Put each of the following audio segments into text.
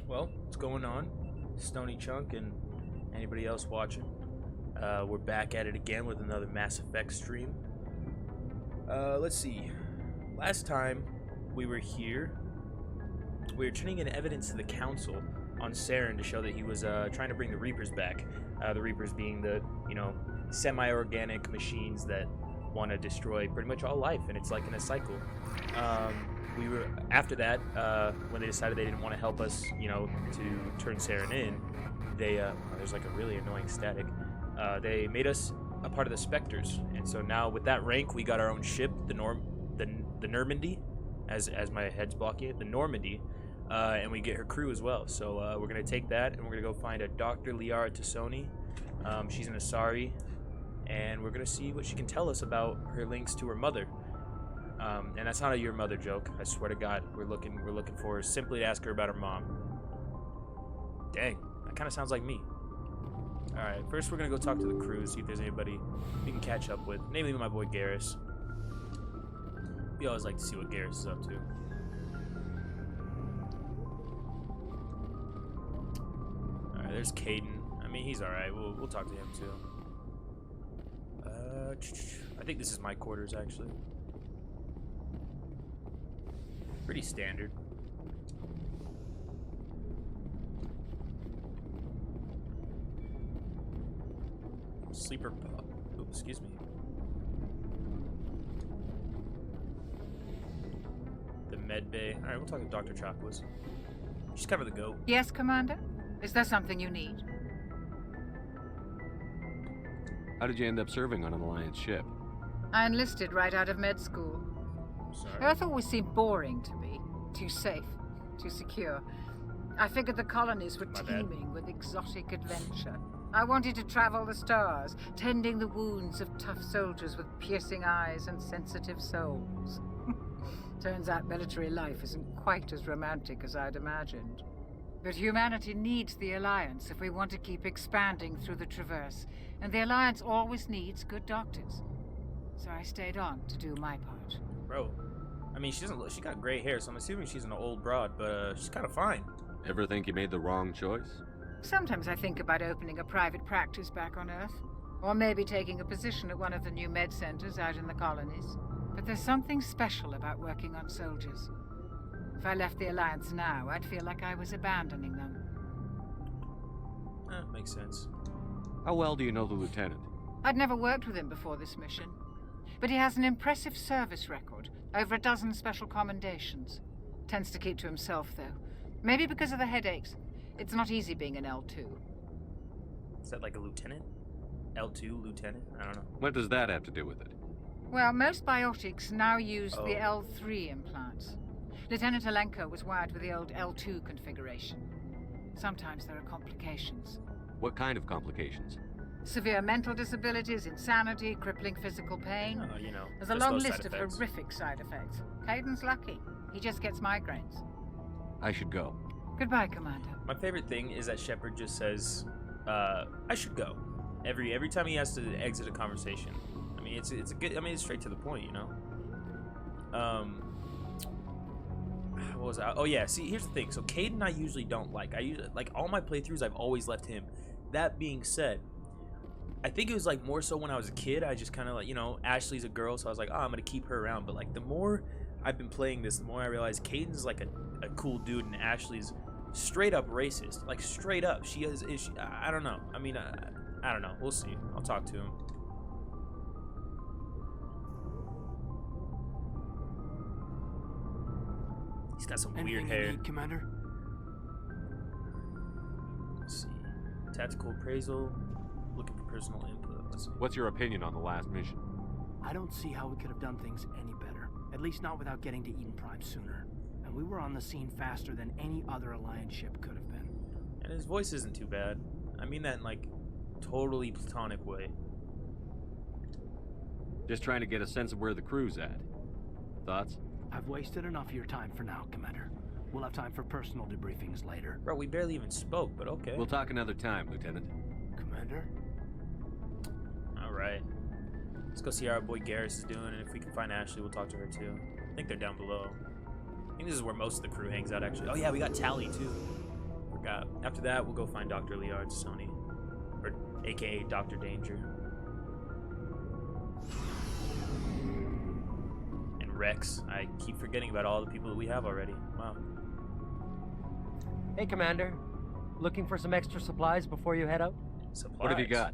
Well, what's going on? Stony Chunk and anybody else watching. We're back at it again with another Mass Effect stream. Let's see. Last time we were here, we were turning in evidence to the Council on Saren to show that he was trying to bring the Reapers back. The Reapers being the, semi-organic machines that want to destroy pretty much all life, and it's like in a cycle. We were after that when they decided they didn't want to help us, to turn Saren in. They there's like a really annoying static. They made us a part of the Spectres, and so now with that rank, we got our own ship, the Normandy, as my head's blocking it, the Normandy, and we get her crew as well. So we're gonna take that, and we're gonna go find a Dr. Liara T'soni. She's an Asari, and we're gonna see what she can tell us about her links to her mother. And that's not a your mother joke. I swear to God, we're looking for her simply to ask her about her mom. Dang, that kind of sounds like me. All right, first we're gonna go talk to the crew, see if there's anybody we can catch up with. Namely, my boy Garrus. We always like to see what Garrus is up to. All right, there's Caden. I mean, he's all right. We'll talk to him too. I think this is my quarters actually. Pretty standard. Sleeper pub. Oops, excuse me. The med bay. Alright, we'll talk to Dr. Chakwas. She's kind of the goat. Yes, Commander? Is there something you need? How did you end up serving on an Alliance ship? I enlisted right out of med school. Sorry. Earth always seemed boring to me. Too safe, too secure. I figured the colonies were teeming with exotic adventure. I wanted to travel the stars, tending the wounds of tough soldiers with piercing eyes and sensitive souls. Turns out military life isn't quite as romantic as I'd imagined. But humanity needs the Alliance if we want to keep expanding through the Traverse, and the Alliance always needs good doctors. So I stayed on to do my part. Bro, I mean, she got gray hair, so I'm assuming she's an old broad, but she's kind of fine. Ever think you made the wrong choice? Sometimes I think about opening a private practice back on Earth, or maybe taking a position at one of the new med centers out in the colonies. But there's something special about working on soldiers. If I left the Alliance now, I'd feel like I was abandoning them. Makes sense. How well do you know the lieutenant? I'd never worked with him before this mission, but he has an impressive service record, over a dozen special commendations. Tends to keep to himself, though. Maybe because of the headaches. It's not easy being an L2. Is that like a lieutenant? L2 lieutenant? I don't know. What does that have to do with it? Well, most biotics now use the L3 implants. Lieutenant Alenko was wired with the old L2 configuration. Sometimes there are complications. What kind of complications? Severe mental disabilities, insanity, crippling physical pain. There's a just long those list side of effects. horrific side effects. Caden's lucky. He just gets migraines. I should go. Goodbye, Commander. My favorite thing is that Shepard just says, I should go. Every time he has to exit a conversation. I mean, it's a good, it's straight to the point, What was that? Oh yeah, see, here's the thing. So Caden I usually don't like. I usually, like, all my playthroughs, I've always left him. That being said, I think it was like more so when I was a kid. I just kind of like, Ashley's a girl, so I was like, oh, I'm gonna keep her around. But like, the more I've been playing this, the more I realize Caden's like a cool dude, and Ashley's straight up racist. Like, straight up. She is she, I don't know. I mean, I don't know. We'll see. I'll talk to him. He's got some weird hair. You need, Commander? Let's see. Tactical appraisal. Looking for personal input. Let's see. What's your opinion on the last mission? I don't see how we could have done things any better. At least not without getting to Eden Prime sooner. And we were on the scene faster than any other Alliance ship could have been. And his voice isn't too bad. I mean that in like totally platonic way. Just trying to get a sense of where the crew's at. Thoughts? I've wasted enough of your time for now, Commander. We'll have time for personal debriefings later. Bro, we barely even spoke, but okay. We'll talk another time, Lieutenant. Commander? Alright. Let's go see how our boy Garrus is doing, and if we can find Ashley, we'll talk to her too. I think they're down below. I think this is where most of the crew hangs out, actually. Oh yeah, we got Tally too. After that, we'll go find Dr. Liara T'soni, or aka Dr. Danger. And Rex. I keep forgetting about all the people that we have already. Wow. Hey, Commander. Looking for some extra supplies before you head out? Supplies. What have you got?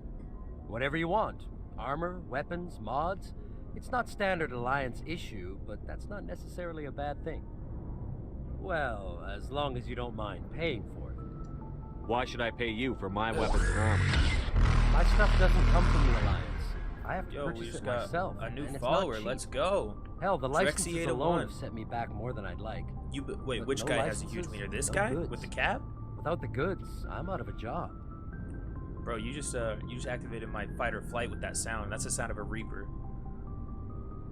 Whatever you want. Armor, weapons, mods. It's not standard Alliance issue, but that's not necessarily a bad thing. Well, as long as you don't mind paying for it. Why should I pay you for my weapons and armor? My stuff doesn't come from the Alliance. I have to Yo, we purchase just it got myself. a new and it's follower. not cheap. Let's go. Hell, the licenses Drexy alone 801. have set me back more than I'd like. Wait, But which no guy has a huge licenses, wiener? This no guy goods. with the cap? Without the goods, I'm out of a job. Bro, you just activated my fight or flight with that sound. That's the sound of a Reaper.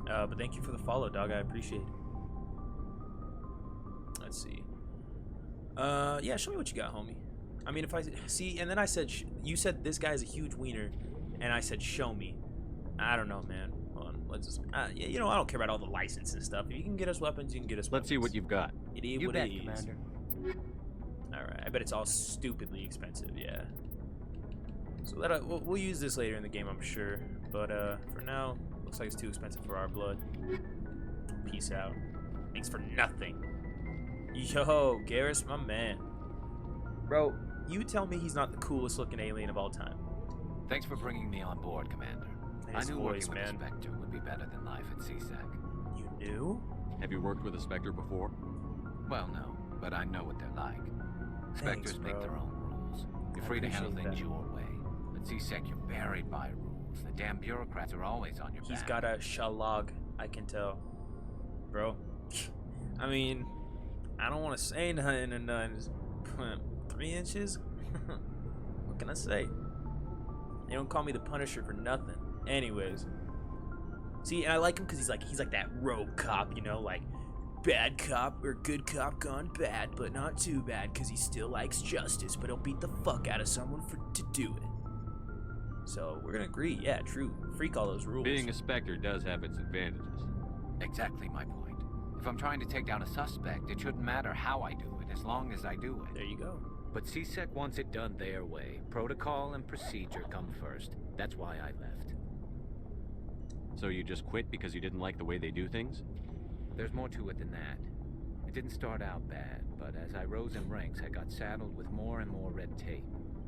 But thank you for the follow, dog. I appreciate it. Let's see. Yeah, show me what you got, homie. I mean, if I see, and then I said, you said this guy is a huge wiener, and I said, show me. I don't know, man. Hold on, let's just, yeah, you know, I don't care about all the license and stuff. If you can get us weapons, you can get us weapons. Let's see what you've got. It is You what bet, it is. Commander. Alright, I bet it's all stupidly expensive, yeah. So that we'll use this later in the game, I'm sure. But for now, looks like it's too expensive for our blood. Peace out. Thanks for nothing. Yo, Garrus, my man. Bro, you tell me he's not the coolest looking alien of all time. Thanks for bringing me on board, Commander. And I his knew voice, working man. with a Spectre would be better than life at CSEC. You knew? Have you worked with a Spectre before? Well, no, but I know what they're like. Spectres make bro. their own rules. You're I free to handle appreciate things that. your way. At CSEC, you're buried by rules. The damn bureaucrats are always on your He's back. got a shalag, I can tell. Bro. I mean, I don't want to say nothing and nothing. 3 inches? What can I say? They don't call me the Punisher for nothing. Anyways. See, and I like him because he's like that rogue cop, you know, like bad cop or good cop gone bad, but not too bad because he still likes justice, but he'll beat the fuck out of someone to do it. So we're gonna agree, yeah, true. Freak all those rules. Being a Spectre does have its advantages. Exactly my point. If I'm trying to take down a suspect, it shouldn't matter how I do it, as long as I do it. There you go. But CSEC wants it done their way. Protocol and procedure come first. That's why I left. So you just quit because you didn't like the way they do things? There's more to it than that. It didn't start out bad, but as I rose in ranks, I got saddled with more and more red tape.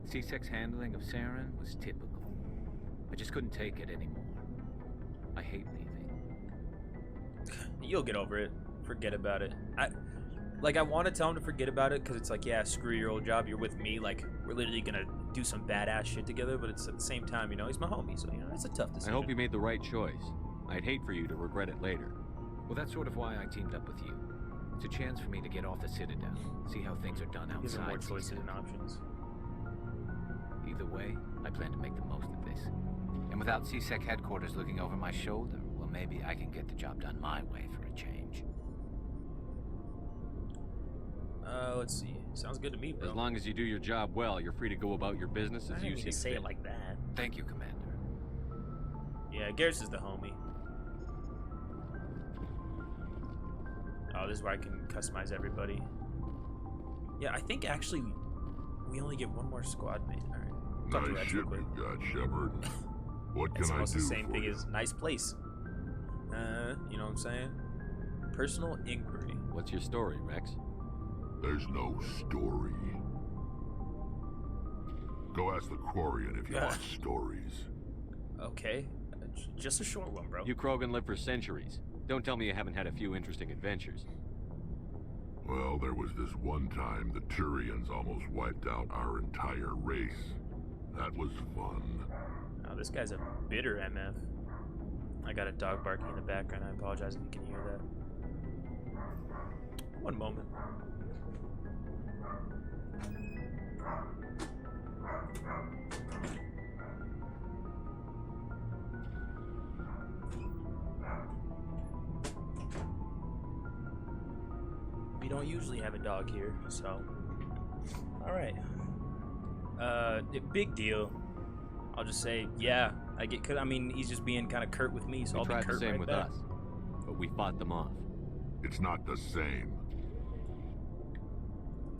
CSEC's handling of Saren was typical. I just couldn't take it anymore. I hate leaving. You'll get over it. Forget about it. I want to tell him to forget about it because it's like, yeah, screw your old job. You're with me. Like, we're literally gonna do some badass shit together. But it's at the same time, you know, he's my homie, so you know, it's a tough I decision. hope you made the right choice. I'd hate for you to regret it later. Well, that's sort of why I teamed up with you. It's a chance for me to get off the Citadel, see how things are done Gives him outside more choices CSEC. and options. Either way, I plan to make the most of this. And without CSEC headquarters looking over my shoulder, well, maybe I can get the job done my way for a change. Let's see. Sounds good to me, bro. As long as you do your job well, you're free to go about your business I as didn't you mean see to say fit. it like that. Thank you, Commander. Yeah, Garrus is the homie. Oh, this is where I can customize everybody. Yeah, I think actually we only get one more squad mate. All right. Talk to Nice Rex ship real quick. you got, Shepard. What can It's I almost do the same for thing you? as nice place. You know what I'm saying? Personal inquiry. What's your story, Rex? There's no story. Go ask the Quarian if you want stories. Okay, just a short one, bro. You Krogan lived for centuries. Don't tell me you haven't had a few interesting adventures. Well, there was this one time the Turians almost wiped out our entire race. That was fun. Oh, this guy's a bitter MF. I got a dog barking in the background. I apologize if you can hear that. One moment. We don't usually have a dog here, so. Alright. Big deal. I'll just say, yeah, I mean, he's just being kind of curt with me, so We I'll be tried curt the same right with back. us, but we fought them off. It's not the same.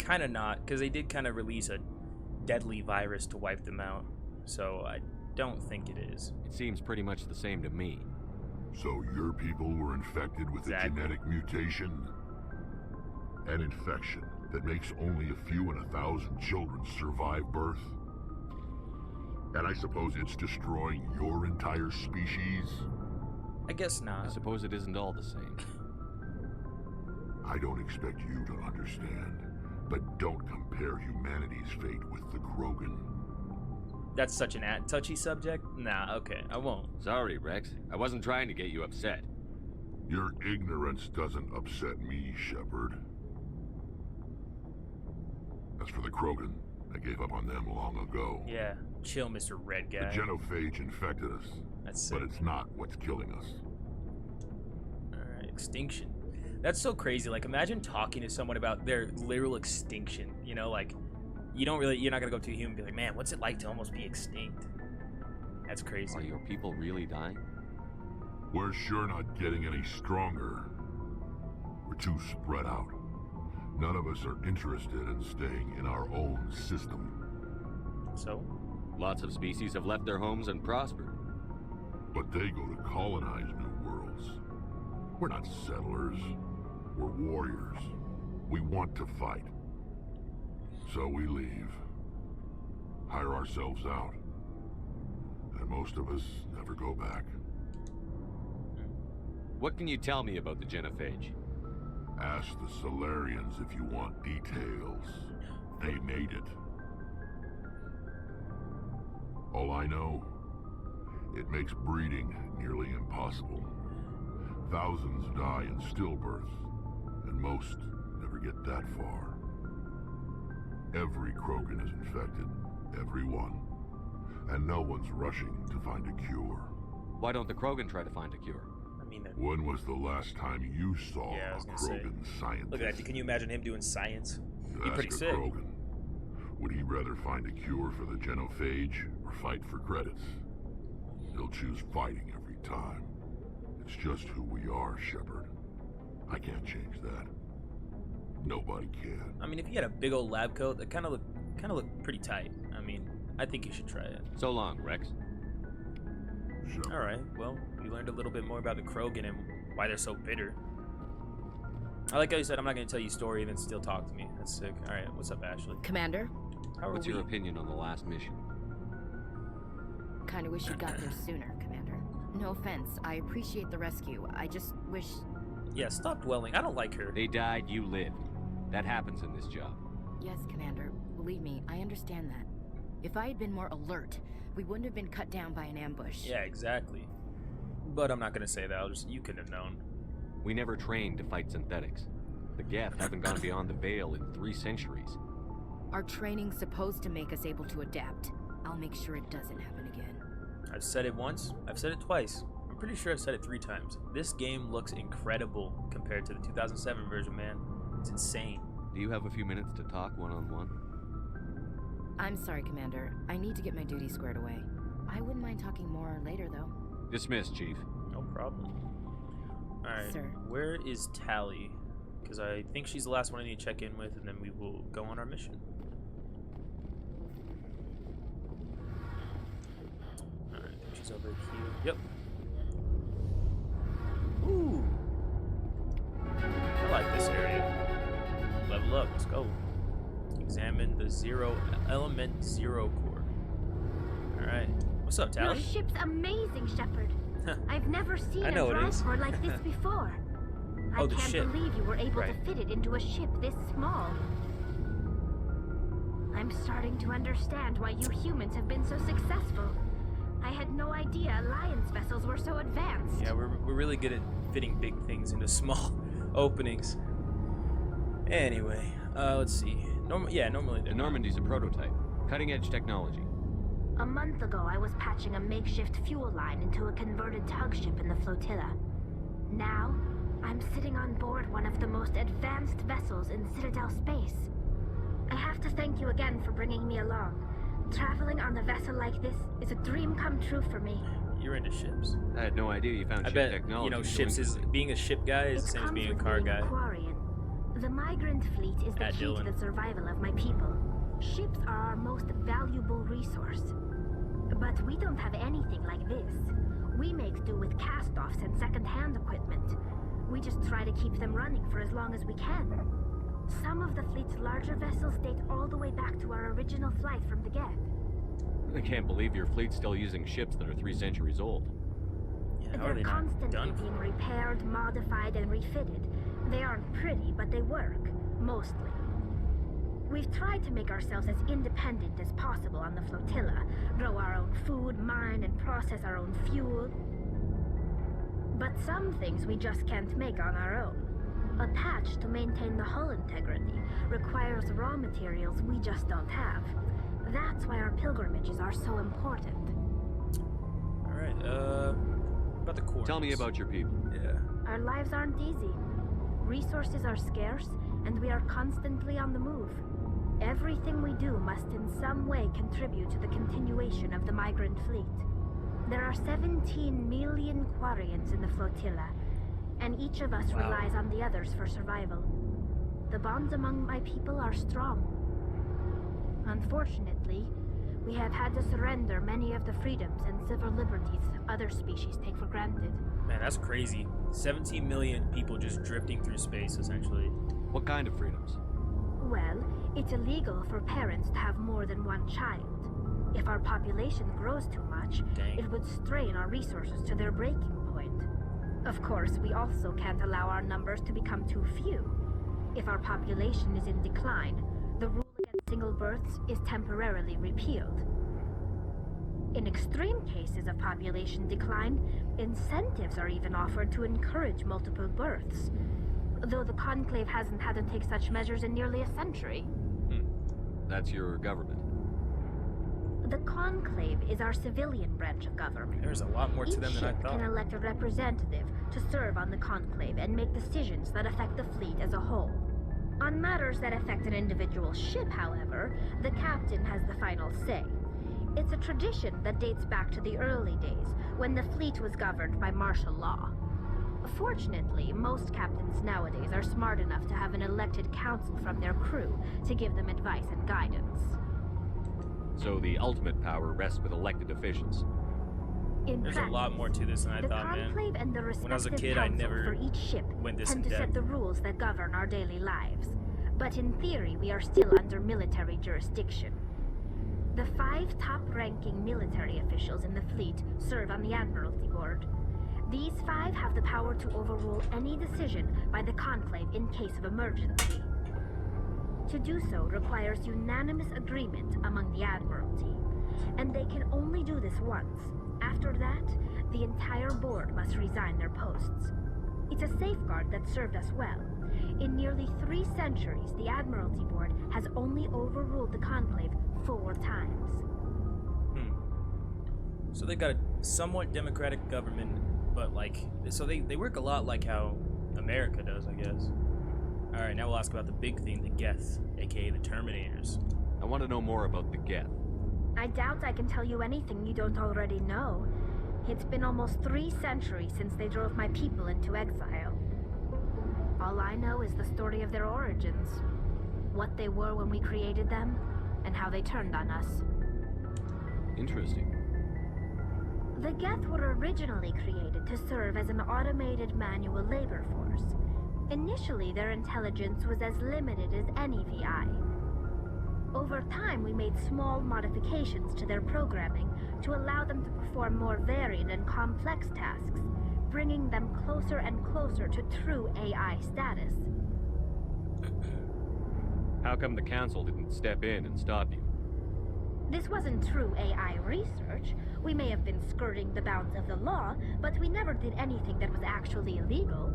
kind of not, because they did kind of release a deadly virus to wipe them out. So I don't think it is. It seems pretty much the same to me. So your people were infected with a genetic mutation? An infection that makes only a few in 1,000 children survive birth? And I suppose it's destroying your entire species? I guess not. I suppose it isn't all the same. I don't expect you to understand, but don't compare humanity's fate with the Krogan. That's such an touchy subject? Nah, okay, I won't. Sorry, Rex. I wasn't trying to get you upset. Your ignorance doesn't upset me, Shepard. As for the Krogan, I gave up on them long ago. Yeah, chill, Mr. Red Guy. The genophage infected us, That's sick. but it's not what's killing us. Alright, extinction. That's so crazy. Like, imagine talking to someone about their literal extinction. You know, like, you're not gonna go to a human and be like, man, what's it like to almost be extinct? That's crazy. Are your people really dying? We're sure not getting any stronger. We're too spread out. None of us are interested in staying in our own system. So? Lots of species have left their homes and prospered. But they go to colonize new worlds. We're not settlers. We're warriors. We want to fight. So we leave. Hire ourselves out. And most of us never go back. What can you tell me about the genophage? Ask the Solarians if you want details. They made it. All I know, it makes breeding nearly impossible. Thousands die in stillbirth, and most never get that far. Every Krogan is infected, every one. And no one's rushing to find a cure. Why don't the Krogan try to find a cure? I mean, When was the last time you saw Yeah, I was a gonna say. Krogan scientist? look at that. Can you imagine him doing science? Be Ask pretty a sick. Krogan. Would he rather find a cure for the genophage or fight for credits? He'll choose fighting every time. It's just who we are, Shepard. I can't change that. Nobody can. I mean, if he had a big old lab coat, that kind of looked pretty tight. I mean, I think you should try it. So long, Rex. Shepard. All right. Well, we learned a little bit more about the Krogan and why they're so bitter. I like how you said, I'm not going to tell you a story and then still talk to me. That's sick. All right. What's up, Ashley? Commander, How are What's we? your opinion on the last mission? kinda wish you got there sooner, Commander. No offense, I appreciate the rescue. I just wish... Yeah, stop dwelling. I don't like her. They died, you lived. That happens in this job. Yes, Commander. Believe me, I understand that. If I had been more alert, we wouldn't have been cut down by an ambush. Yeah, exactly. But I'm not going to say that. You couldn't have known. We never trained to fight synthetics. The Geth haven't gone beyond the Veil in 3 centuries. Our training's supposed to make us able to adapt. I'll make sure it doesn't happen again. I've said it once. I've said it twice. I'm pretty sure I've said it 3 times. This game looks incredible compared to the 2007 version, man. It's insane. Do you have a few minutes to talk one-on-one? I'm sorry, Commander. I need to get my duty squared away. I wouldn't mind talking more later, though. Dismissed, Chief. No problem. Alright, Sir. where is Tally? Because I think she's the last one I need to check in with, and then we will go on our mission. Alright, I think she's over here. Yep. Ooh. I like this area. Level up, let's go. Examine the element zero core. Alright. What's up, Your Tally? ship's amazing, Shepard. I've never seen I a know it drive is. core like this before. Oh, I the can't ship. believe you were able Right. to fit it into a ship this small. I'm starting to understand why you humans have been so successful. I had no idea Alliance vessels were so advanced. Yeah, we're really good at fitting big things into small openings. Anyway, let's see. Normally The they're not. Normandy's a prototype. Cutting-edge technology. A month ago, I was patching a makeshift fuel line into a converted tug ship in the flotilla. Now, I'm sitting on board one of the most advanced vessels in Citadel space. I have to thank you again for bringing me along. Traveling on a vessel like this is a dream come true for me. You're into ships. I had no idea you found I ship bet technology. so ships is interesting. being a ship guy is the It same as comes being a with car being guy. a Quarian. The migrant fleet is the key to the survival of my people. Ships are our most valuable resource. But we don't have anything like this. We make do with cast-offs and second-hand equipment. We just try to keep them running for as long as we can. Some of the fleet's larger vessels date all the way back to our original flight from the Geth. I can't believe your fleet's still using ships that are 3 centuries old. Yeah, They're constantly being repaired, modified, and refitted. They aren't pretty, but they work. Mostly. We've tried to make ourselves as independent as possible on the flotilla, grow our own food, mine, and process our own fuel. But some things we just can't make on our own. A patch to maintain the hull integrity requires raw materials we just don't have. That's why our pilgrimages are so important. Alright, about the coordinates. Tell me about your people. Yeah. Our lives aren't easy. Resources are scarce, and we are constantly on the move. Everything we do must in some way contribute to the continuation of the migrant fleet. There are 17 million Quarians in the flotilla, and each of us relies on the others for survival. The bonds among my people are strong. Unfortunately, we have had to surrender many of the freedoms and civil liberties other species take for granted. Man, that's crazy. 17 million people just drifting through space, essentially. What kind of freedoms? Well, it's illegal for parents to have more than one child. If our population grows too much, it would strain our resources to their breaking point. Of course, we also can't allow our numbers to become too few. If our population is in decline, the rule against single births is temporarily repealed. In extreme cases of population decline, incentives are even offered to encourage multiple births, though the Conclave hasn't had to take such measures in nearly a century. That's your government. The Conclave is our civilian branch of government. There's a lot more to them than I Each ship thought. can elect a representative to serve on the Conclave and make decisions that affect the fleet as a whole. On matters that affect an individual ship, however, the captain has the final say. It's a tradition that dates back to the early days, when the fleet was governed by martial law. Fortunately, most captains nowadays are smart enough to have an elected council from their crew to give them advice and guidance. So the ultimate power rests with elected officials. There's a lot more to this than I thought, man. Conclave and the When I was a respective kid, I council never for each ship went this tend in to set depth. the rules that govern our daily lives. But in theory, we are still under military jurisdiction. The 5 top-ranking military officials in the fleet serve on the Admiralty Board. These 5 have the power to overrule any decision by the Conclave in case of emergency. To do so requires unanimous agreement among the Admiralty, and they can only do this once. After that, the entire board must resign their posts. It's a safeguard that served us well. In nearly 3 centuries, the Admiralty Board has only overruled the Conclave 4 times. So they got a somewhat democratic government, but like, so they work a lot like how America does, I guess. Alright, now we'll ask about the big thing, the Geth, aka the Terminators. I want to know more about the Geth. I doubt I can tell you anything you don't already know. It's been almost 3 centuries since they drove my people into exile. All I know is the story of their origins, what they were when we created them, and how they turned on us. Interesting. The Geth were originally created to serve as an automated manual labor force. Initially, their intelligence was as limited as any VI. Over time, we made small modifications to their programming to allow them to perform more varied and complex tasks, bringing them closer and closer to true AI status. How come the Council didn't step in and stop you? This wasn't true AI research. We may have been skirting the bounds of the law, but we never did anything that was actually illegal.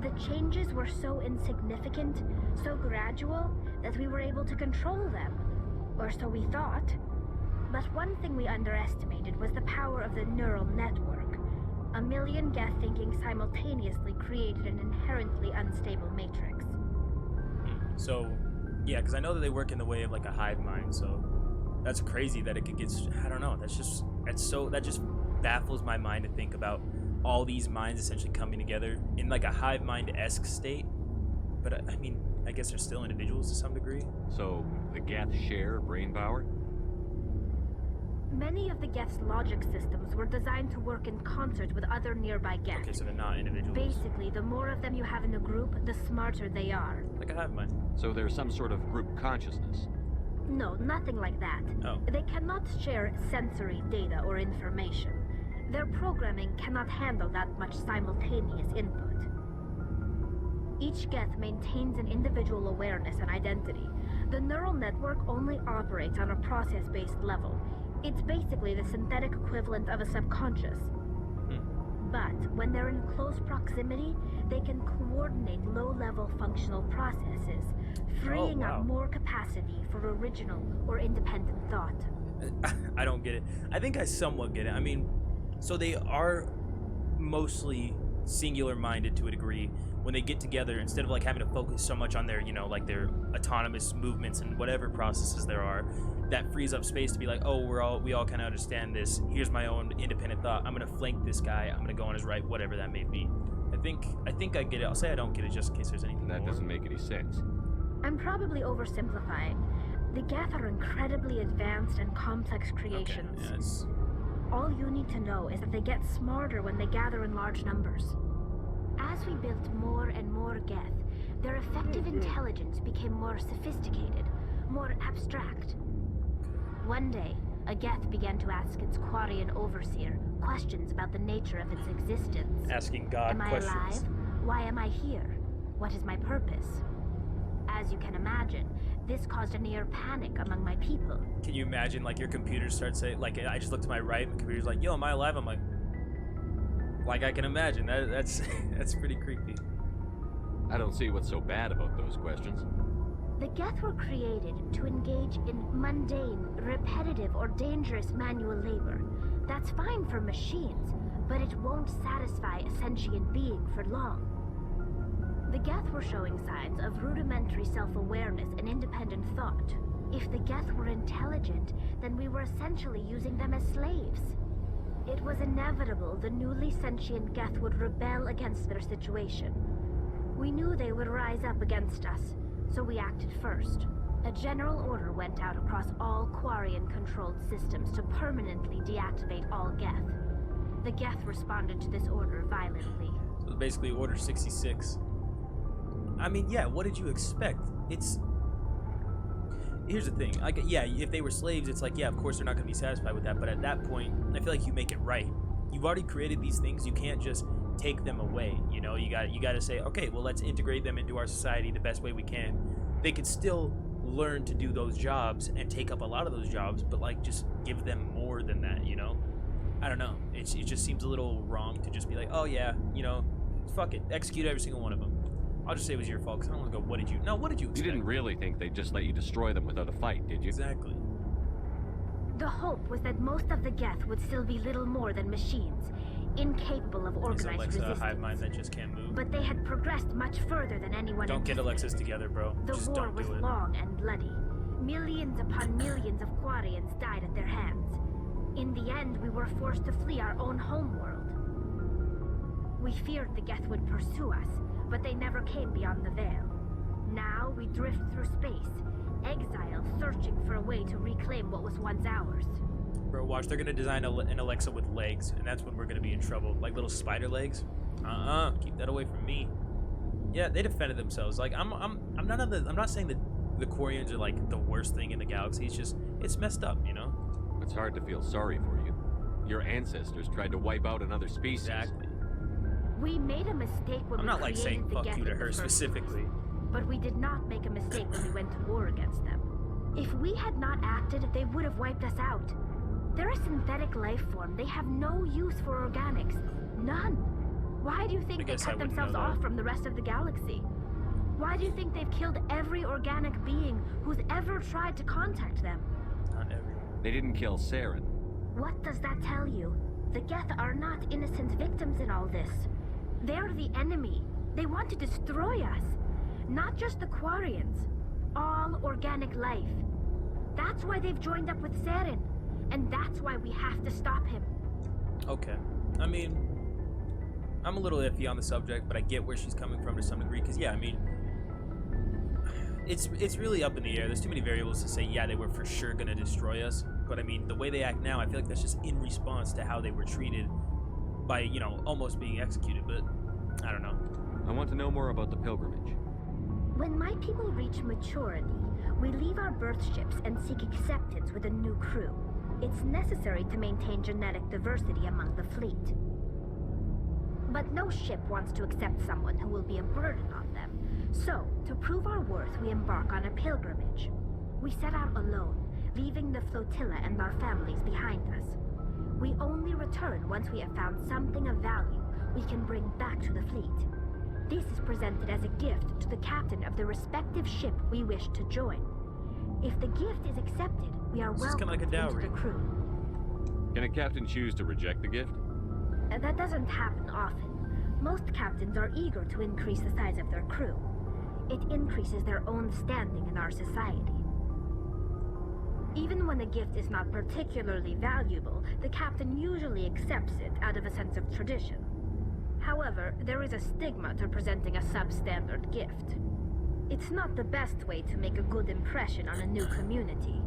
The changes were so insignificant, so gradual, that we were able to control them. Or so we thought. But one thing we underestimated was the power of the neural network. A million Geth thinking simultaneously created an inherently unstable matrix. So, yeah, because I know that they work in the way of like a hive mind, so that's crazy that it could get, I don't know, that just baffles my mind to think about all these minds essentially coming together in like a hive mind-esque state, But I mean, I guess they're still individuals to some degree. So, the Geth share brain power? Many of the Geth's logic systems were designed to work in concert with other nearby Geth. Okay, so they're not individuals. Basically, the more of them you have in a group, the smarter they are. Like I have mine. So there's some sort of group consciousness? No, nothing like that. Oh. They cannot share sensory data or information. Their programming cannot handle that much simultaneous input. Each Geth maintains an individual awareness and identity. The neural network only operates on a process-based level. It's basically the synthetic equivalent of a subconscious. But when they're in close proximity, they can coordinate low-level functional processes, freeing up more capacity for original or independent thought. I don't get it. I think I somewhat get it. I mean, so they are mostly singular-minded to a degree. When they get together, instead of like having to focus so much on their, you know, like their autonomous movements and whatever processes there are, that frees up space to be like, oh, we all kind of understand this. Here's my own independent thought. I'm gonna flank this guy. I'm gonna go on his right, whatever that may be. I think I get it. I'll say I don't get it just in case there's anything That more. doesn't make any sense. I'm probably oversimplifying. The Geth are incredibly advanced and complex creations. Okay, yes. All you need to know is that they get smarter when they gather in large numbers. As we built more and more Geth, their effective intelligence became more sophisticated, more abstract. One day, a Geth began to ask its Quarian overseer questions about the nature of its existence. Asking God Am I questions. alive? Why am I here? What is my purpose? As you can imagine, this caused a near panic among my people. Can you imagine, like, your computer starts saying, like, I just look to my right, and the computer's like, yo, am I alive? I'm like I can imagine. That's that's pretty creepy. I don't see what's so bad about those questions. The Geth were created to engage in mundane, repetitive, or dangerous manual labor. That's fine for machines, but it won't satisfy a sentient being for long. The Geth were showing signs of rudimentary self-awareness and independent thought. If the Geth were intelligent, then we were essentially using them as slaves. It was inevitable the newly sentient Geth would rebel against their situation. We knew they would rise up against us, so we acted first. A general order went out across all Quarian-controlled systems to permanently deactivate all Geth. The Geth responded to this order violently. So basically, Order 66. I mean, yeah, what did you expect? Here's the thing. Like, yeah, if they were slaves, it's like, yeah, of course they're not going to be satisfied with that. But at that point, I feel like you make it right. You've already created these things. You can't just take them away. You know, you got to say, okay, well, let's integrate them into our society the best way we can. They could still learn to do those jobs and take up a lot of those jobs, but like just give them more than that. You know, I don't know. It just seems a little wrong to just be like, oh yeah, you know, fuck it, execute every single one of them. I'll just say it was your fault, because I don't want to go, what did you expect? You didn't really think they'd just let you destroy them without a fight, did you? Exactly. The hope was that most of the Geth would still be little more than machines, incapable of organized Alexa, resistance. a hive mind that just can't move. But they had progressed much further than anyone Don't get anticipated. Alexis together, bro. The Just war don't was do it. long and bloody. Millions upon millions of Quarians died at their hands. In the end, we were forced to flee our own homeworld. We feared the Geth would pursue us, but they never came beyond the veil. Now we drift through space, exile, searching for a way to reclaim what was once ours. Bro, watch, they're gonna design an Alexa with legs, and that's when we're gonna be in trouble. Like little spider legs. Keep that away from me. Yeah, they defended themselves. Like I'm not saying that the Quarians are like the worst thing in the galaxy. It's just it's messed up, you know. It's hard to feel sorry for you. Your ancestors tried to wipe out another species. Exactly. We made a mistake when I'm we not like saying created the fuck Geth you to in the her first specifically. place. But we did not make a mistake when we went to war against them. If we had not acted, they would have wiped us out. They're a synthetic life form. They have no use for organics. None. Why do you think they cut themselves off from the rest of the galaxy? Why do you think they've killed every organic being who's ever tried to contact them? Not everyone. They didn't kill Saren. What does that tell you? The Geth are not innocent victims in all this. They're the enemy. They want to destroy us. Not just the Quarians. All organic life. That's why they've joined up with Saren. And that's why we have to stop him. Okay. I mean, I'm a little iffy on the subject, but I get where she's coming from to some degree. Because, yeah, I mean, it's really up in the air. There's too many variables to say, yeah, they were for sure gonna destroy us. But I mean, the way they act now, I feel like that's just in response to how they were treated by, you know, almost being executed. But I don't know. I want to know more about the pilgrimage. When my people reach maturity, we leave our birth ships and seek acceptance with a new crew. It's necessary to maintain genetic diversity among the fleet. But no ship wants to accept someone who will be a burden on them. So, to prove our worth, we embark on a pilgrimage. We set out alone, leaving the flotilla and our families behind us. We only return once we have found something of value we can bring back to the fleet. This is presented as a gift to the captain of the respective ship we wish to join. If the gift is accepted, we are welcomed like a dowry. into the crew. Can a captain choose to reject the gift? That doesn't happen often. Most captains are eager to increase the size of their crew. It increases their own standing in our society. Even when a gift is not particularly valuable, the captain usually accepts it out of a sense of tradition. However, there is a stigma to presenting a substandard gift. It's not the best way to make a good impression on a new community.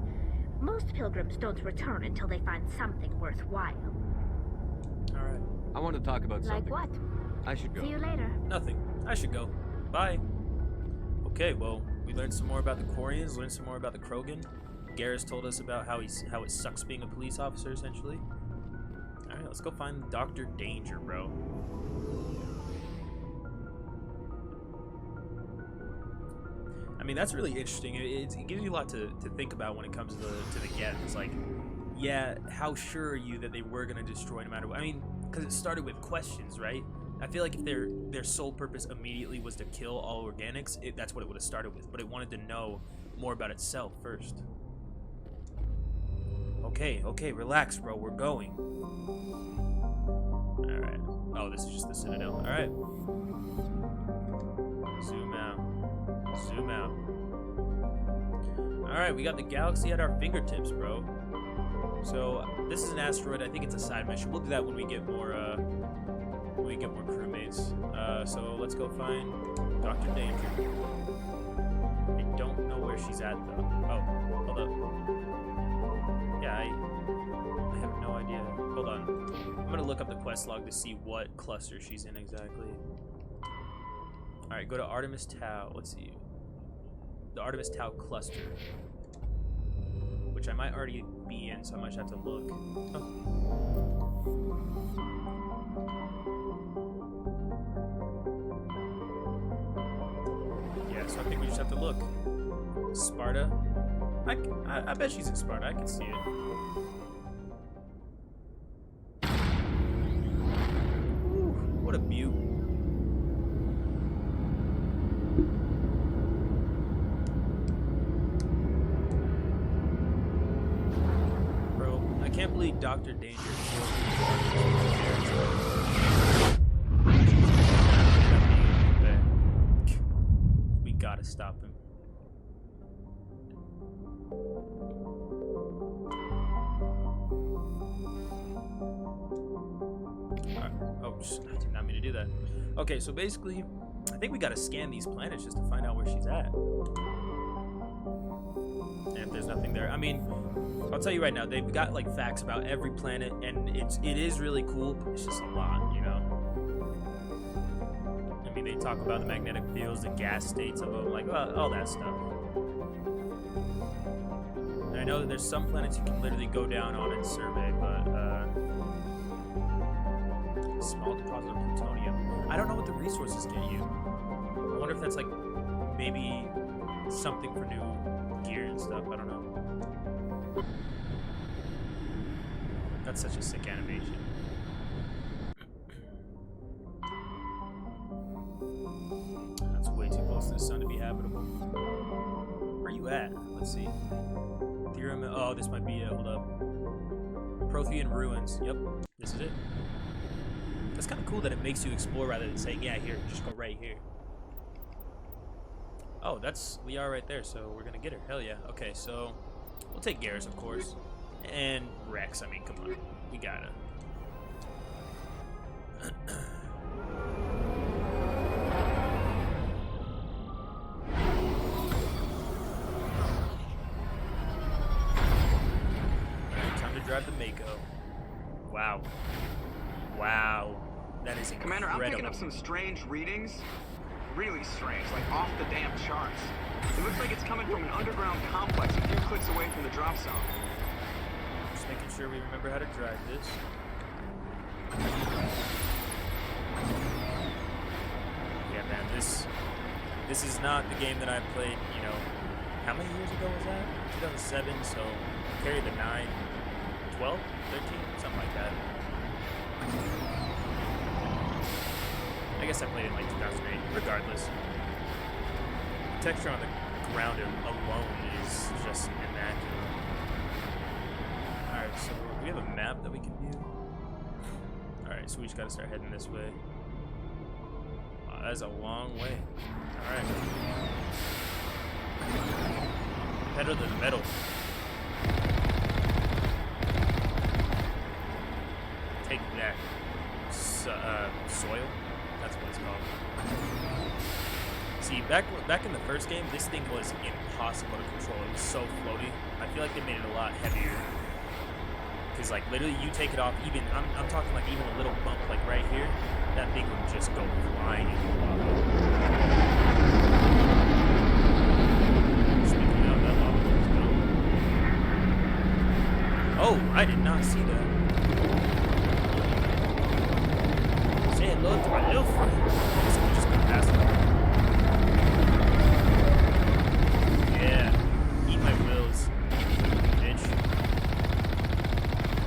Most pilgrims don't return until they find something worthwhile. Alright. I want to talk about something. Like what? I should go. See you later. Nothing. I should go. Bye. Okay, well, we learned some more about the Quarians, learned some more about the Krogan. Garrus told us about how it sucks being a police officer, essentially. Alright, let's go find Dr. Danger, bro. I mean, that's really interesting. It gives you a lot to think about when it comes to the Geth. It's like, yeah, how sure are you that they were going to destroy no matter what? I mean, because it started with questions, right? I feel like if their sole purpose immediately was to kill all organics, that's what it would have started with. But it wanted to know more about itself first. Okay, relax, bro. We're going. Alright. Oh, this is just the Citadel. Alright. Zoom out. Zoom out. Alright, we got the galaxy at our fingertips, bro. So, this is an asteroid. I think it's a side mission. We'll do that when we get more, crewmates. So let's go find Dr. Danger. I don't know where she's at, though. Oh, hold up. Yeah, I have no idea. Hold on. I'm gonna look up the quest log to see what cluster she's in exactly. Alright, go to Artemis Tau. Let's see. The Artemis Tau cluster. Which I might already be in, so I might have to look. Oh. Yeah, so I think we just have to look. Sparta. I bet she's in Sparta. I can see it. Ooh, what a beaut. Bro, I can't believe Dr. Danger We gotta stop him. Alright. Oh, I did not mean to do that. Okay, so basically, I think we gotta scan these planets just to find out where she's at. And if there's nothing there, I mean, I'll tell you right now, they've got like facts about every planet, and it is really cool, but it's just a lot, you know? I mean, they talk about the magnetic fields, the gas states of them, like, well, all that stuff. And I know that there's some planets you can literally go down on and survey, but, small deposit of plutonium. I don't know what the resources get you. I wonder if that's, like, maybe something for new gear and stuff. I don't know. That's such a sick animation. That's way too close to the sun to be habitable. Where you at? Let's see. Therum. Oh, this might be it. Hold up. Prothean ruins. Yep, this is it. That's kind of cool that it makes you explore rather than saying, yeah, here, just go right here. Oh, that's Liara right there, so we're gonna get her. Hell yeah. Okay, so we'll take Garrus, of course. And Rex, I mean, come on. We gotta. drive the Mako. Wow. Wow. That is incredible. Commander, I'm picking up some strange readings. Really strange, like off the damn charts. It looks like it's coming from an underground complex a few clicks away from the drop zone. Just making sure we remember how to drive this. Yeah, man, this is not the game that I played, you know, how many years ago was that? 2007, so carry the 9, 12, 13, something like that. I guess I played it in like 2008, regardless. The texture on the ground alone is just immaculate. Alright, so we have a map that we can view. Alright, so we just gotta start heading this way. Wow, that's a long way. Alright. Pedal to the metal. Take that. Soil? That's what it's called. See, back in the first game, this thing was impossible to control. It was so floaty. I feel like they made it a lot heavier. Because, like, literally, you take it off, even, I'm talking, like, even a little bump, like, right here, that thing would just go flying into the lava. Speaking of that lava, let's go. Oh, I did not see that. Say hello to my little friend. So we just got past them. Yeah. Eat my wills, bitch.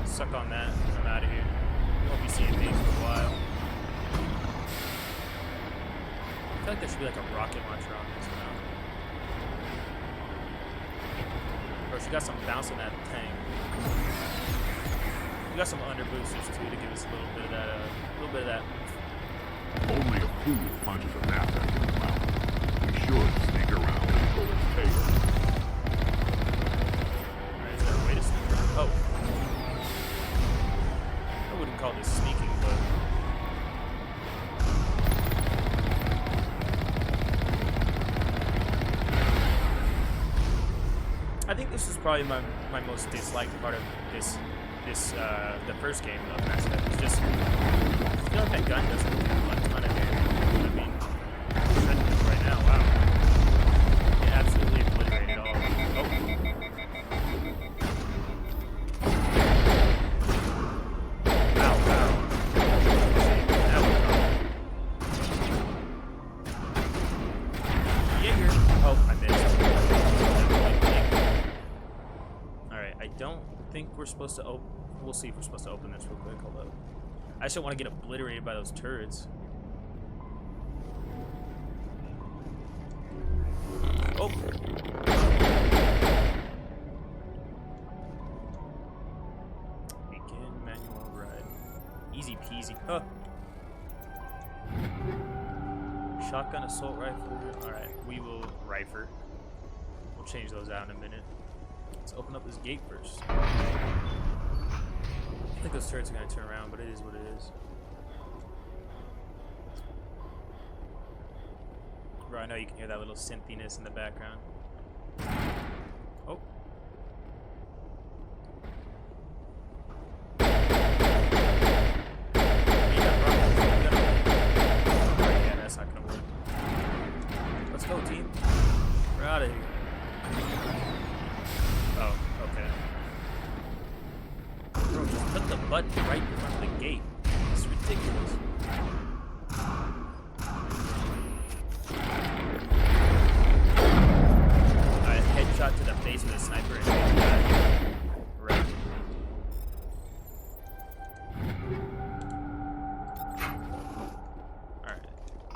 Suck on that. I'm out of here. You won't be seeing me for a while. I feel like there should be like a rocket launcher on this now. Bro, she got some bounce on that tank. We got some under boosters too to give us a little bit of that. Only a fool punches a map back in the mouth. We should sneak around and pull its tail. Alright, is there a way to sneak around? Oh. I wouldn't call this sneaking, but... I think this is probably my most disliked part of the first game of Mass Effect. It's just, I feel like that gun doesn't do a ton of damage. I mean, right now, wow. It absolutely obliterated all. Oh. Ow, ow. That was yeah, here. Oh, I missed. Alright, I don't think we're supposed to open. We'll see if we're supposed to open this real quick. Hold up. I just don't want to get obliterated by those turrets. Oh. Begin manual override. Easy peasy. Huh. Shotgun assault rifle. Alright, we will rifle. We'll change those out in a minute. Let's open up this gate first. I think those turrets are going to turn around, but it is what it is. Bro, I know you can hear that little synthiness in the background. Oh. Yeah, that's not going to work. Let's go, team. We're out of here. Oh, okay. Bro, just put the button right in front of the gate. It's ridiculous. Alright, headshot to the face with a sniper and right. Alright.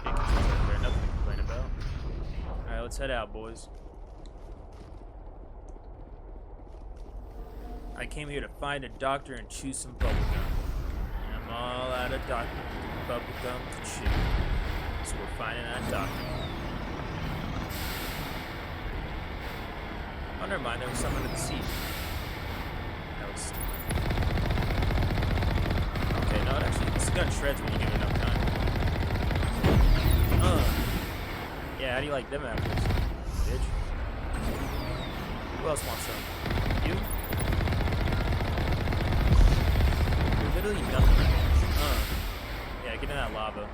Big control right there, nothing to complain about. Alright, let's head out, boys. I came here to find a doctor and chew some bubblegum. I'm all out of bubblegum to chew. So we're finding that doctor. Oh, never mind, there was someone in the seat. That was... Okay, no, actually, this gun shreds when you give it enough time. Yeah, how do you like them apples, bitch? Who else wants some? You? literally nothing. Yeah, get in that lava.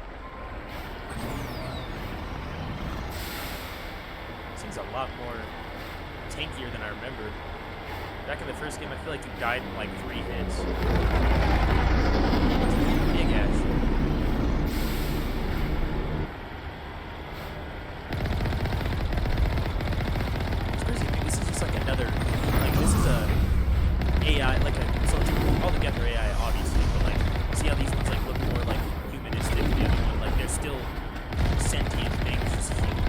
Seems a lot more tankier than I remember. Back in the first game, I feel like you died in like 3 hits. Big ass. It's crazy. This is just like another, like this is a AI, like a, so it's all together AI, obviously, but like, see how these ones like look more like humanistic. The other one, like they're still sentient things, just human.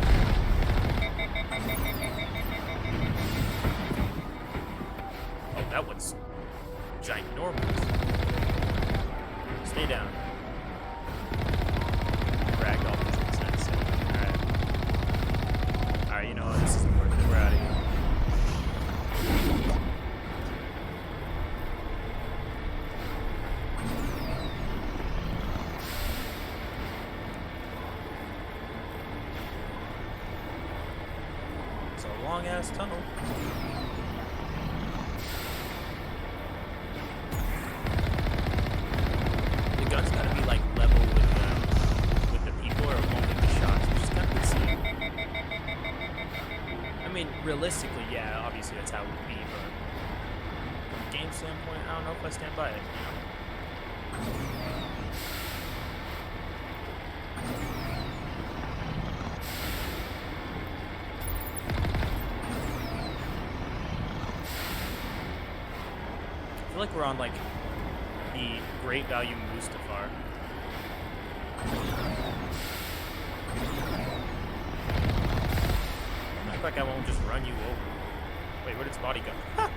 Oh, that one's ginormous. Stay down. Ragdoll makes sense. Alright. Alright, you know what? This isn't worth it. We're out of here. It's a long ass tunnel. The gun's gotta be like level with the people, or won't hit the shots, which is kind of good seeing. I mean, realistically, yeah, obviously that's how it would be, but from a game standpoint, I don't know if I stand by it, you know? I feel like we're on like the Great Value Mustafar. Act like I won't just run you over. Wait, where'd its body go? Ha!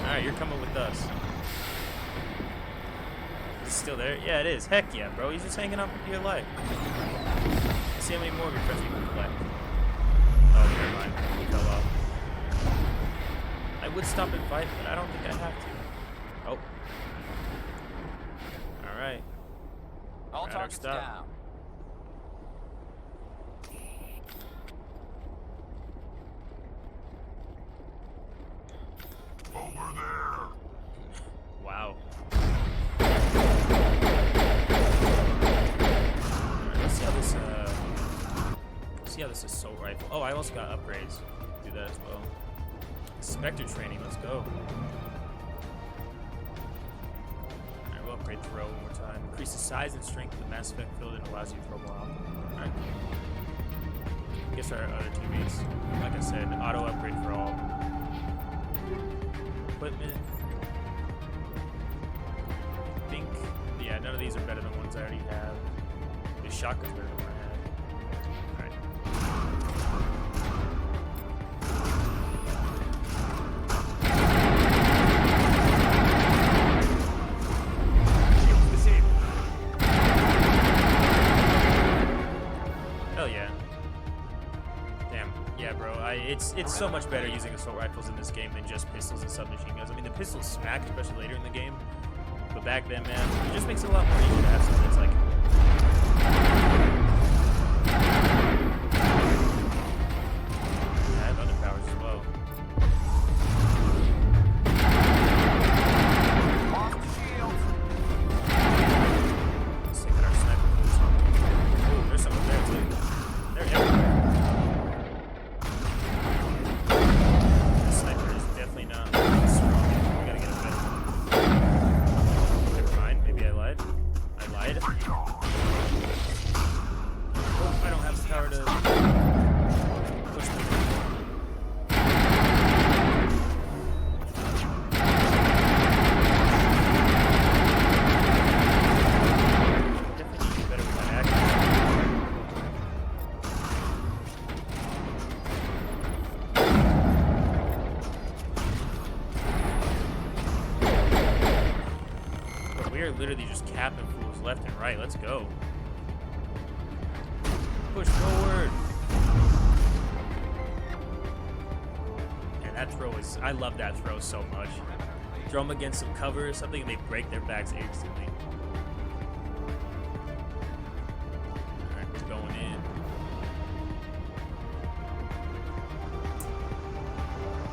Alright, you're coming with us. Is it still there? Yeah, it is. Heck yeah, bro. He's just hanging on for dear life. Let's see how many more of your friends we can collect. Oh, never mind. He fell off. I would stop and fight, but I don't think I have to. Oh. Alright. All targets down. Over there. Wow. Let's see how this assault rifle. Oh, I also got upgrades. Do that as well. Spectre training, let's go. Alright, we'll upgrade throw one more time. Increase the size and strength of the Mass Effect field and allows you to throw more often. Alright. I guess our other teammates, like I said, auto upgrade for all. Equipment. I think, yeah, none of these are better than ones I already have. The shotgun's better than one I had. Alright. Hell yeah. Damn. Yeah, bro. It's so much better using assault rifles in this game than just pistols and submachine guns. I mean, the pistols smack, especially later in the game. But back then, man, it just makes it a lot more easy to have something that's like... I have other powers as well. Let's take out our sniper boots. Oh, there's someone there too. They're everywhere. The sniper is definitely not strong. We gotta get a better. Never mind, maybe I lied. I lied. Oh, I don't have the power to push them. Definitely need to be better with that action. But we are literally just capping fools left and right. Let's go. Push forward. And that throw is... I love that throw so much. Throw them against some cover or something and they break their backs instantly. Alright, we're going in.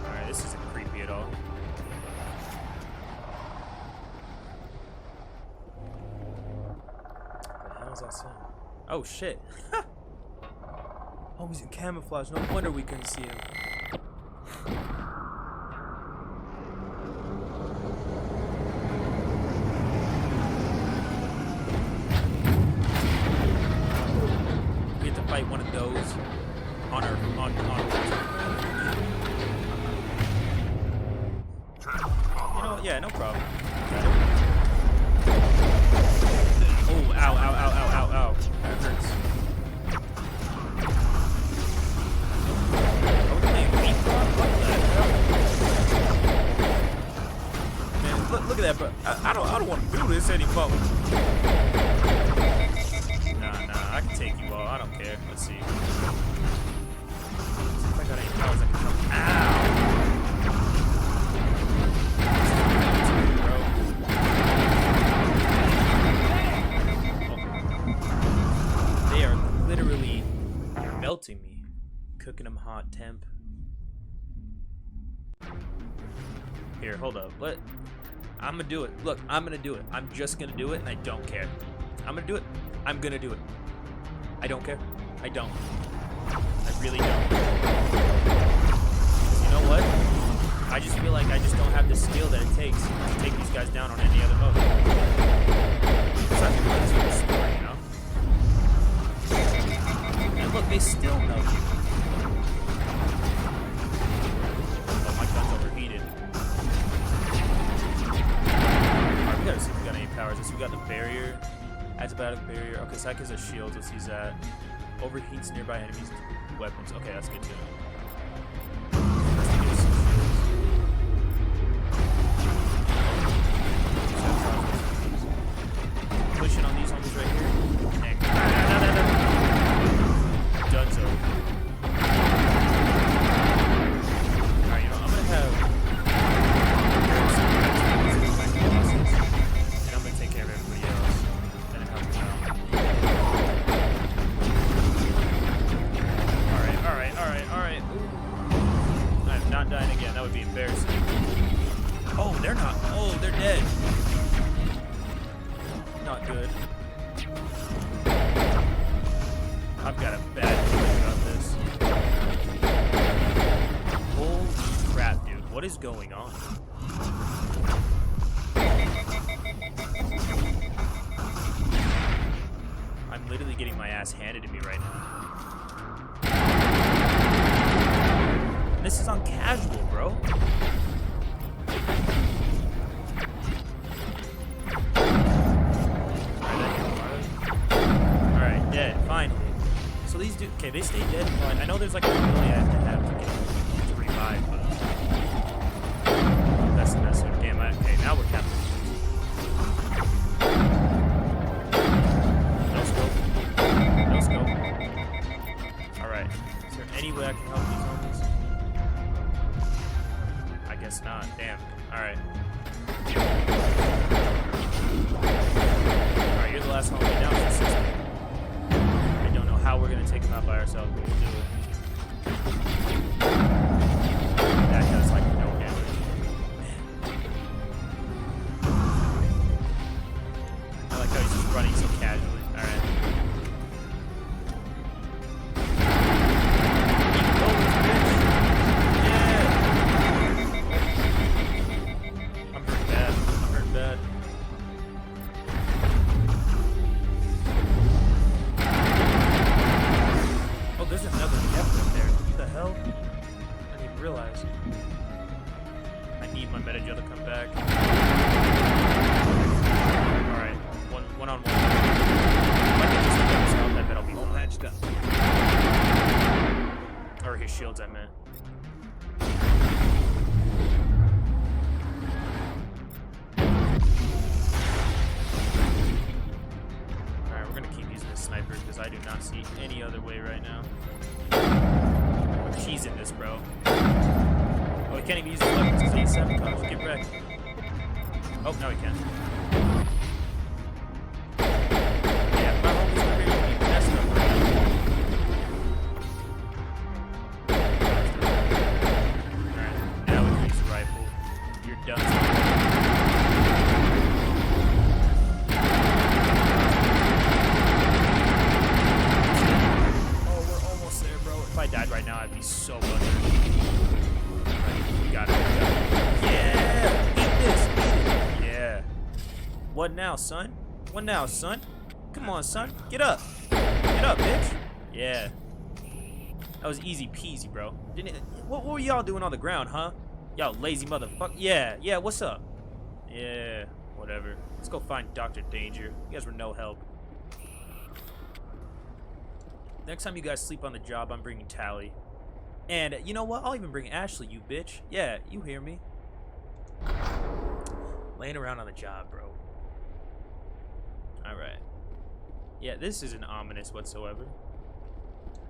Alright, this isn't creepy at all. What's that saying? Oh shit. Oh, he's in camouflage. No wonder we couldn't see him. We have to fight one of those on our You know, yeah, no problem. Oh, ow, ow, ow, ow, ow, ow. That hurts. Are we playing leapfrog? What the hell? Man, look at that, bro. I don't want to do this anymore. Nah, I can take you all. I don't care. Let's see. See if I got any powers that can come. Ow! Literally melting me, cooking them hot temp. Here, hold up. I'm gonna do it. Look, I'm gonna do it. I'm just gonna do it, and I don't care. I'm gonna do it. I'm gonna do it. I don't care. I don't. I really don't. You know what? I just feel like I just don't have the skill that it takes to take these guys down on any other mode. It's not the story, you know? And look, they still know you. Oh, my gun's overheated. Alright, we gotta see if we got any powers. So we got the barrier. Adds a battle barrier. Okay, so that gives us shields. Let's use that. Overheats nearby enemies' weapons. Okay, that's good too. Pushing on these homies right here. And Dunzo. Alright, you know, I'm gonna have and I'm gonna take care of everybody else. Then it helps out. Alright. I'm not dying again. That would be embarrassing. Oh, they're not. Oh, they're dead. Not good. I've got a bad feeling about this. Holy crap, dude. What is going on? I'm literally getting my ass handed to me right now. This is on casual, bro. Alright, dead. Finally. So these dudes, okay, they stay dead. Fine. I know there's like a ability I have to get to revive, but that's the best of the game. Okay, now we're captain. No scope. Alright. Is there any way I can help these homies? I guess not. Damn. Alright. Alright, you're the last homie. Now it's the system. I don't know how we're gonna take him out by ourselves, but we'll do it. That does like no damage. I like how he's just running so casually. Alright. Shields, I meant. Alright, we're gonna keep using this sniper because I do not see any other way right now. He's in this, bro. Oh, he can't even use his weapons because he's sabotage. Get wrecked. Oh, now he can. Yeah, my homies are really messed up right now. Done. What now, son? What now, son? Come on, son. Get up. Get up, bitch. Yeah. That was easy peasy, bro. What were y'all doing on the ground, huh? Y'all lazy motherfucker. Yeah, what's up? Yeah, whatever. Let's go find Dr. Danger. You guys were no help. Next time you guys sleep on the job, I'm bringing Tally. And you know what? I'll even bring Ashley, you bitch. Yeah, you hear me. Laying around on the job, bro. Alright. Yeah, this isn't ominous whatsoever.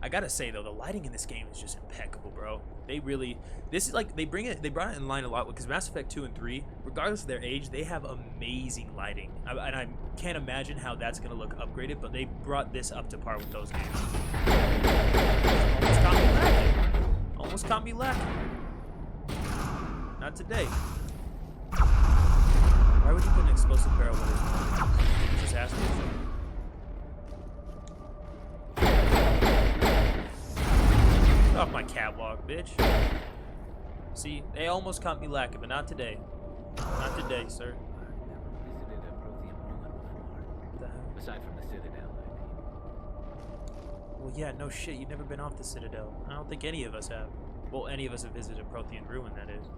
I gotta say though, the lighting in this game is just impeccable, bro. They really, this is like, they brought it in line a lot because Mass Effect 2 and 3, regardless of their age, they have amazing lighting. And I can't imagine how that's gonna look upgraded, but they brought this up to par with those games. Almost caught me lacking. Almost caught me lacking. Not today. Why would you put an explosive barrel with it? Just ask me. Off my catwalk, bitch. See, they almost caught me lacking, but not today. Not today, sir. I've never visited a Prothean ruin before. What the hell? Aside from the Citadel, I mean. Well, yeah, no shit. You've never been off the Citadel. I don't think any of us have. Well, any of us have visited a Prothean ruin, that is.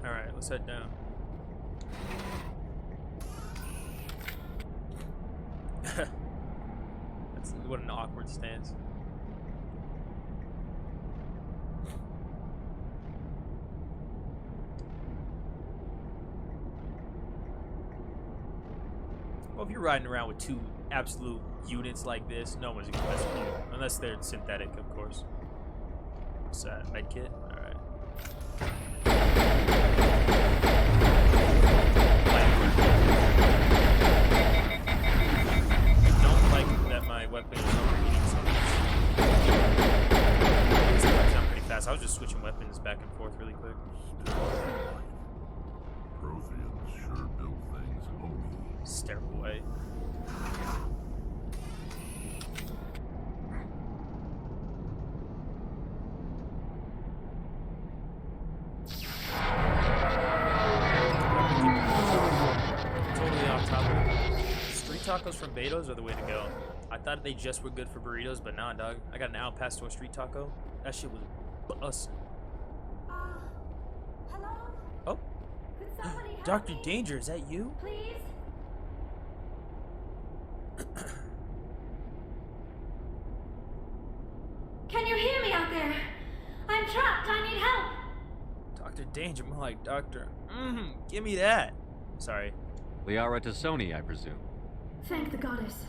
Alright, let's head down. What an awkward stance. Well, if you're riding around with two absolute units like this, no one's gonna mess with you. Unless they're synthetic, of course. What's that? Medkit? Alright. Don't like that my weapon is overheating so much. It's going down pretty fast. I was just switching weapons back and forth really quick. Protheans sure build things, homie. Sterile way. Totally off topic. Street tacos from Beto's are the way to go. I thought they just were good for burritos, but nah, dog. I got an Al Pastor street taco. That shit was bussin'. Hello? Oh. Could somebody help Dr. me? Danger, is that you? Please? Can you hear me out there? I'm trapped. I need help. Dr. Danger, more like Dr. Give me that. Sorry. Liara T'soni, I presume. Thank the goddess.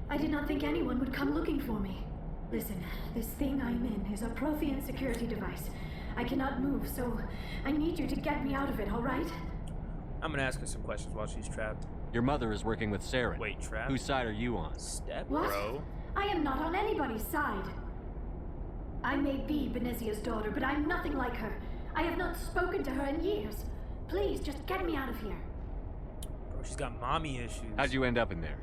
I did not think anyone would come looking for me. Listen, this thing I'm in is a Prothean security device. I cannot move, so I need you to get me out of it, all right? I'm gonna ask her some questions while she's trapped. Your mother is working with Saren. Wait, trapped? Whose side are you on? Step, What? bro. I am not on anybody's side. I may be Benezia's daughter, but I'm nothing like her. I have not spoken to her in years. Please, just get me out of here. Bro, she's got mommy issues. How'd you end up in there?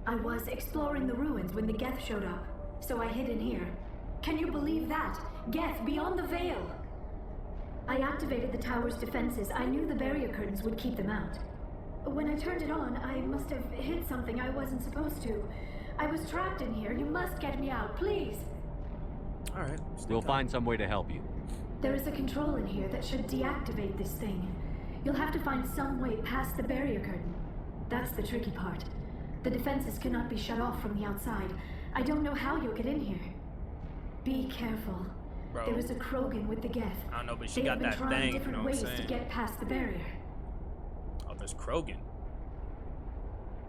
I was exploring the ruins when the Geth showed up, so I hid in here. Can you believe that? Geth, beyond the veil! I activated the tower's defenses. I knew the barrier curtains would keep them out. When I turned it on, I must have hit something I wasn't supposed to. I was trapped in here. You must get me out, please! Alright. We'll find some way to help you. There is a control in here that should deactivate this thing. You'll have to find some way past the barrier curtain. That's the tricky part. The defenses cannot be shut off from the outside. I don't know how you'll get in here. Be careful. Bro. There is a Krogan with the Geth. I don't know, but she They got have that been trying thing, you different know what I'm ways to saying? get past the barrier. Oh, there's Krogan.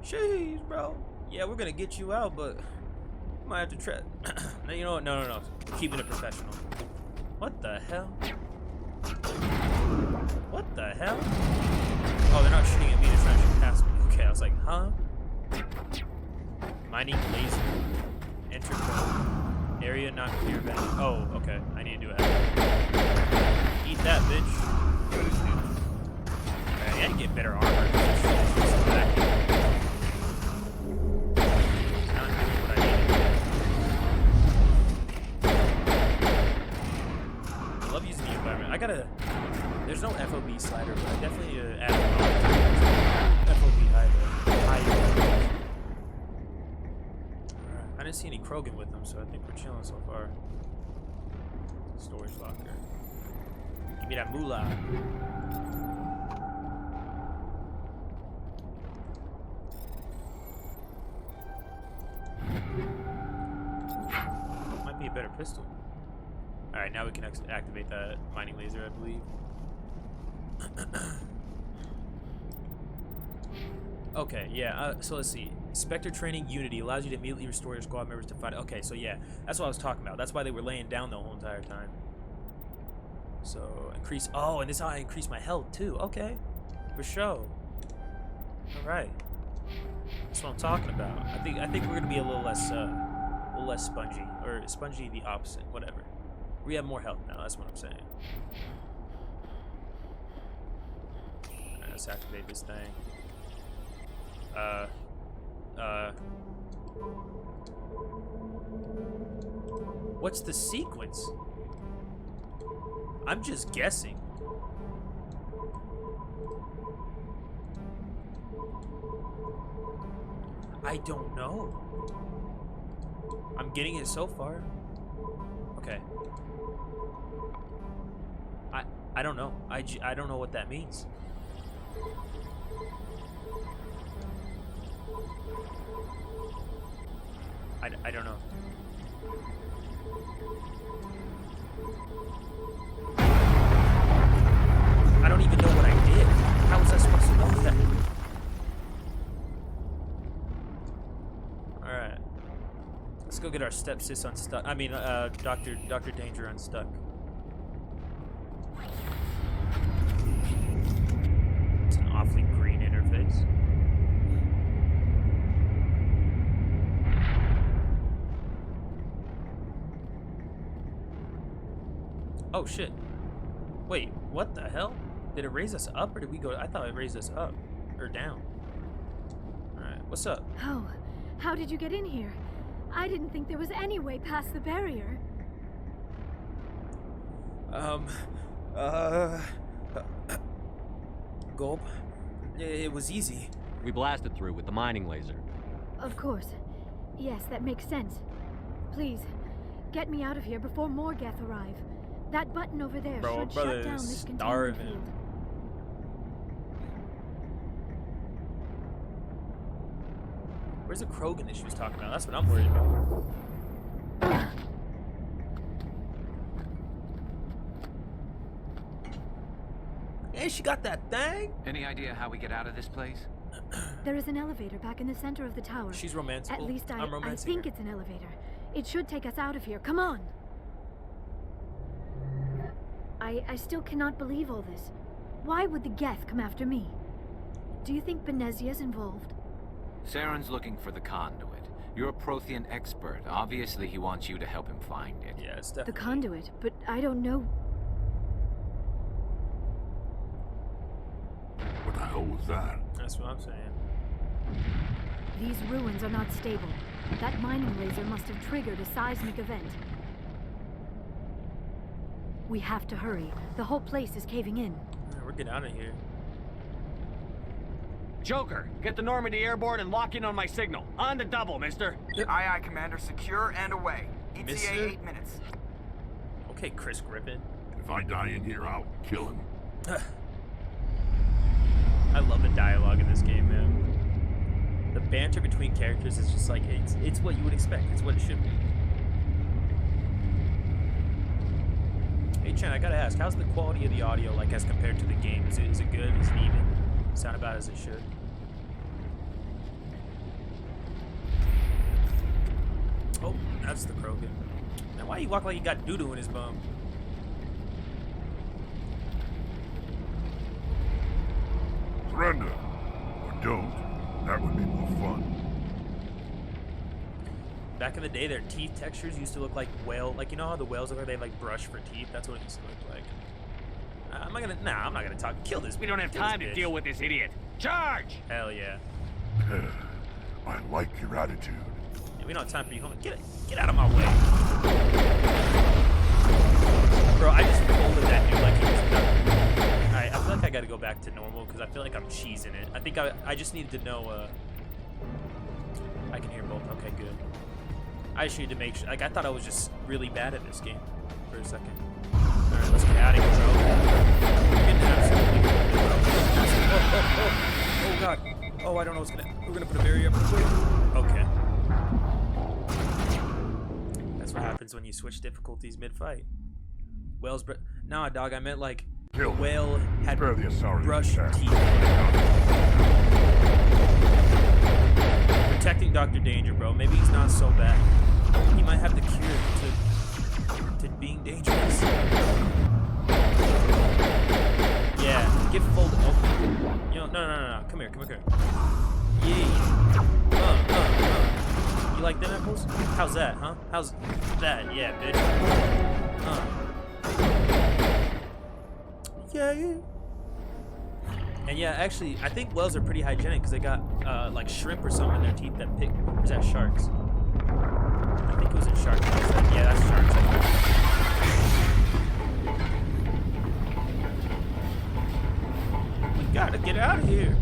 Jeez, bro. Yeah, we're gonna get you out, but we might have to try. No, you know what? No. Keeping it professional. What the hell? What the hell? Oh, they're not shooting at me, they're trying to shoot past me. Okay, I was like, huh? Mining laser. Enter code. Area not clear of enemy. Oh, okay. I need to do it. Eat that, bitch. Alright, I gotta get better armor. Not doing what I need to do. I love using the environment. I gotta There's no FOB slider, but I definitely need to add FOB high. Alright, I didn't see any Krogan with them, so I think we're chilling so far. Storage locker. Give me that moolah. Might be a better pistol. Alright, now we can activate that mining laser, I believe. Okay, yeah, so let's see. Spectre training Unity allows you to immediately restore your squad members to fight. Okay, so yeah, that's what I was talking about. That's why they were laying down the whole entire time. So, increase... Oh, and this is how I increase my health, too. Okay, for sure. Alright. That's what I'm talking about. I think we're going to be a little less spongy. Or spongy the opposite, whatever. We have more health now, that's what I'm saying. Alright, let's activate this thing. What's the sequence? I'm just guessing. I don't know. I'm getting it so far. Okay. I don't know. I don't know what that means. I don't know. I don't even know what I did. How was I supposed to know that? Alright. Let's go get our stepsis unstuck. I mean, Dr. Danger unstuck. It's an awfully green interface. Oh shit. Wait, what the hell? Did it raise us up or did we go? I thought it raised us up. Or down. Alright, what's up? Oh, how did you get in here? I didn't think there was any way past the barrier. Gulp. It was easy. We blasted through with the mining laser. Of course. Yes, that makes sense. Please, get me out of here before more Geth arrive. That button over there should shut down this containment field. Where's the Krogan that she was talking about? That's what I'm worried about. Hey, she got that thing! Any idea how we get out of this place? There is an elevator back in the center of the tower. She's romantic. At least I think it's an elevator. It should take us out of here. Come on! I still cannot believe all this. Why would the Geth come after me? Do you think Benezia's involved? Saren's looking for the conduit. You're a Prothean expert. Obviously, he wants you to help him find it. Yeah, it's definitely... The conduit, but I don't know... What the hell was that? That's what I'm saying. These ruins are not stable. That mining laser must have triggered a seismic event. We have to hurry. The whole place is caving in. Yeah, we're getting out of here. Joker, get the Normandy airborne and lock in on my signal. On the double, mister. Aye, aye, Commander. Secure and away. ETA Mister? 8 minutes. Okay, Chris Griffin. If I die in here, I'll kill him. I love the dialogue in this game, man. The banter between characters is just like, it's what you would expect. It's what it should be. Hey, Chen, I gotta ask, how's the quality of the audio like as compared to the game? Is it good? Is it even? Sound about as it should? Oh, that's the Krogan. Now, why you walk like you got doo-doo in his bum? Surrender. Or don't. That would be more fun. Back in the day, their teeth textures used to look like whale. Like, you know how the whales look like they have, like, brush for teeth? That's what it used to look like. I'm not gonna talk. Kill this. We don't have time to deal with this idiot. Charge! Hell yeah. I like your attitude. Yeah, we don't have time for you. Get out of my way. Bro, I just folded that dude like he was nothing. got to go back to normal because I feel like I'm cheesing it. I think I just needed to know. I can hear both. Okay, good. I just need to make sure. Like, I thought I was just really bad at this game for a second. All right, let's get out of here, bro. We're getting absolutely oh god. Oh, I don't know what's gonna. We're gonna put a barrier up quick. Okay. That's what happens when you switch difficulties mid-fight. Whale's nah, dog. I meant like the whale had brushed teeth. Protecting Dr. Danger, bro. Maybe he's not so bad. He might have the cure to being dangerous. Yeah, get folded. Oh. You know, no. Come here. Yeah. You like them apples? How's that, huh? How's that? Yeah, bitch. Yeah. And yeah, actually, I think whales are pretty hygienic because they got like shrimp or something in their teeth that pick. Or is that sharks? I think it was in sharks. Yeah, that's sharks. We gotta get out of here.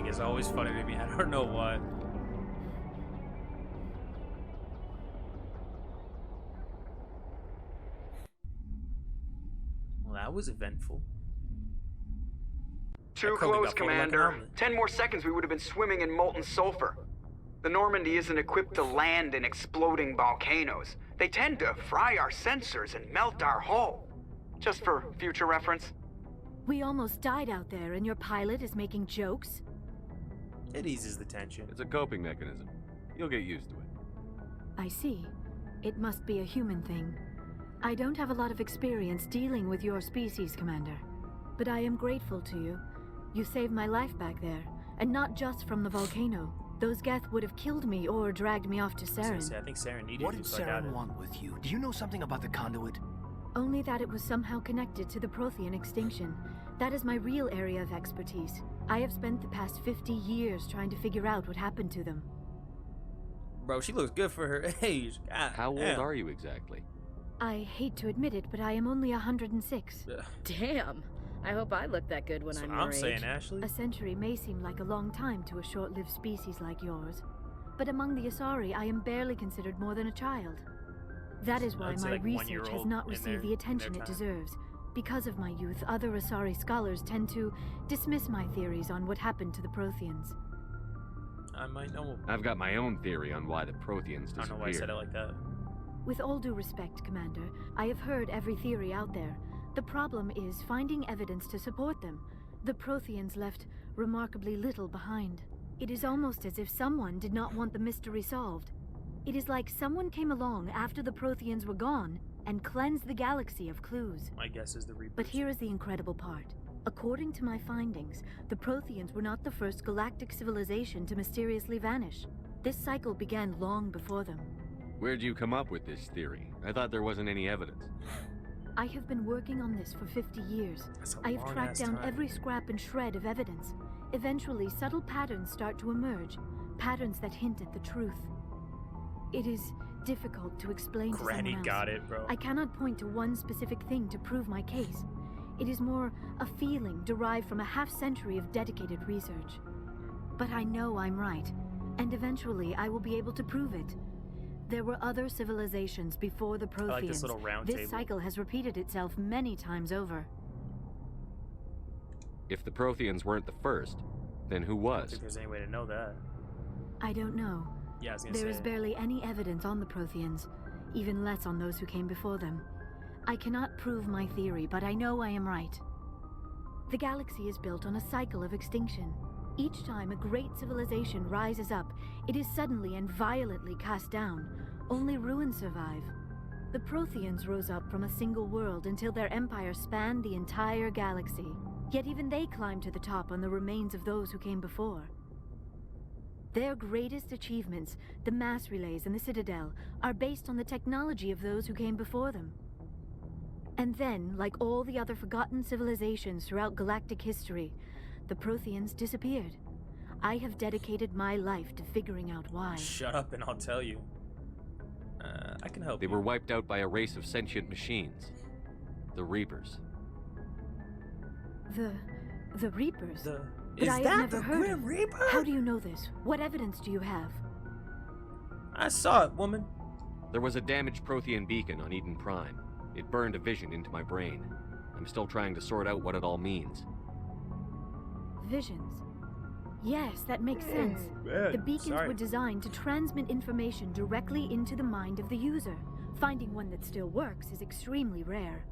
Is always funny to me. I don't know why. Well, that was eventful. Too close, Commander. 10 more seconds, we would have been swimming in molten sulfur. The Normandy isn't equipped to land in exploding volcanoes. They tend to fry our sensors and melt our hull. Just for future reference. We almost died out there, and your pilot is making jokes? It eases the tension. It's a coping mechanism. You'll get used to it. I see. It must be a human thing. I don't have a lot of experience dealing with your species, Commander. But I am grateful to you. You saved my life back there, and not just from the volcano. Those Geth would have killed me or dragged me off to Saren. I think Saren needed What did Saren want with you? Do you know something about the conduit? Only that it was somehow connected to the Prothean extinction. That is my real area of expertise. I have spent the past 50 years trying to figure out what happened to them. Bro, she looks good for her age. God, how old are you exactly? I hate to admit it, but I am only 106. Damn. I hope I look that good when I'm your age. I'm saying, Ashley. A century may seem like a long time to a short-lived species like yours. But among the Asari, I am barely considered more than a child. That is why my research has not received the attention it deserves. Because of my youth, other Asari scholars tend to dismiss my theories on what happened to the Protheans. I might know. I've got my own theory on why the Protheans disappeared. I don't know why I said it like that. With all due respect, Commander, I have heard every theory out there. The problem is finding evidence to support them. The Protheans left remarkably little behind. It is almost as if someone did not want the mystery solved. It is like someone came along after the Protheans were gone and cleansed the galaxy of clues. My guess is the Reapers. But here is the incredible part. According to my findings, the Protheans were not the first galactic civilization to mysteriously vanish. This cycle began long before them. Where'd you come up with this theory? I thought there wasn't any evidence. I have been working on this for 50 years. I have tracked down every scrap and shred of evidence. Eventually, subtle patterns start to emerge. Patterns that hint at the truth. It is difficult to explain to someone else. Got it, bro. I cannot point to one specific thing to prove my case. It is more a feeling derived from a half-century of dedicated research. But I know I'm right, and eventually I will be able to prove it. There were other civilizations before the Protheans. I like this little round This table. cycle has repeated itself many times over. If the Protheans weren't the first, then who I don't was? think there's any way to know that. I don't know. Yeah, I was gonna There say. is barely any evidence on the Protheans, even less on those who came before them. I cannot prove my theory, but I know I am right. The galaxy is built on a cycle of extinction. Each time a great civilization rises up, it is suddenly and violently cast down. Only ruins survive. The Protheans rose up from a single world until their empire spanned the entire galaxy. Yet even they climbed to the top on the remains of those who came before. Their greatest achievements, the mass relays and the Citadel, are based on the technology of those who came before them. And then, like all the other forgotten civilizations throughout galactic history, the Protheans disappeared. I have dedicated my life to figuring out why. Shut up and I'll tell you. I can help They you. were wiped out by a race of sentient machines. The Reapers. The Reapers? But Is I have that never the heard Grim of. Reaper? How do you know this? What evidence do you have? I saw it, woman. There was a damaged Prothean beacon on Eden Prime. It burned a vision into my brain. I'm still trying to sort out what it all means. Visions. Yes, that makes sense. Man, The beacons sorry. were designed to transmit information directly into the mind of the user. Finding one that still works is extremely rare.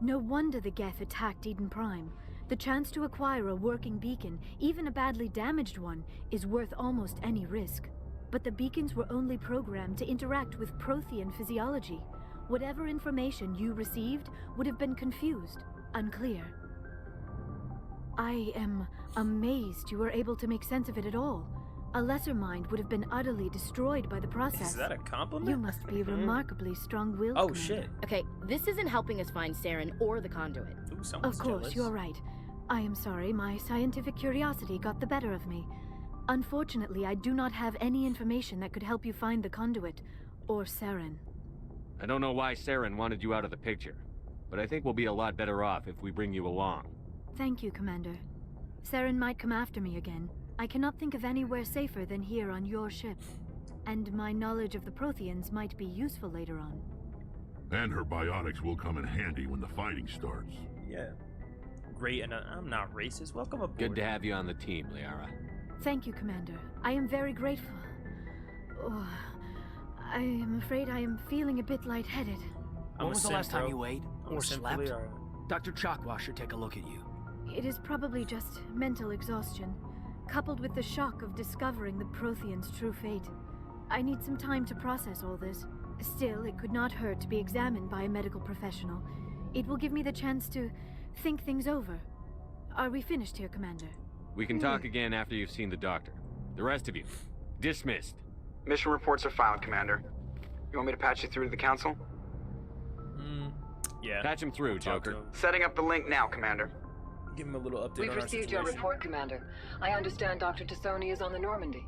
No wonder the Geth attacked Eden Prime. The chance to acquire a working beacon, even a badly damaged one, is worth almost any risk. But the beacons were only programmed to interact with Prothean physiology. Whatever information you received would have been confused, unclear. I am amazed you were able to make sense of it at all. A lesser mind would have been utterly destroyed by the process. Is that a compliment? You must be remarkably strong-willed. Oh, Commander. shit. Okay, this isn't helping us find Saren or the conduit. Ooh, someone's Of course, jealous. you're right. I am sorry, my scientific curiosity got the better of me. Unfortunately, I do not have any information that could help you find the conduit, or Saren. I don't know why Saren wanted you out of the picture, but I think we'll be a lot better off if we bring you along. Thank you, Commander. Saren might come after me again. I cannot think of anywhere safer than here on your ship. And my knowledge of the Protheans might be useful later on. And her biotics will come in handy when the fighting starts. Yeah. Great, and I'm not racist. Welcome aboard. Good to have you on the team, Liara. Thank you, Commander. I am very grateful. Oh, I am afraid I am feeling a bit lightheaded. When was the last time you ate or slept? Liara. Dr. Chakwa should take a look at you. It is probably just mental exhaustion, coupled with the shock of discovering the Protheans' true fate. I need some time to process all this. Still, it could not hurt to be examined by a medical professional. It will give me the chance to think things over. Are we finished here, Commander? We can talk again after you've seen the doctor. The rest of you, dismissed. Mission reports are filed, Commander. You want me to patch you through to the Council? Yeah. Patch him through, Talk to Joker. him. Setting up the link now, Commander. Give him a little update We've on our received your situation. report, Commander. I understand Dr. T'soni is on the Normandy.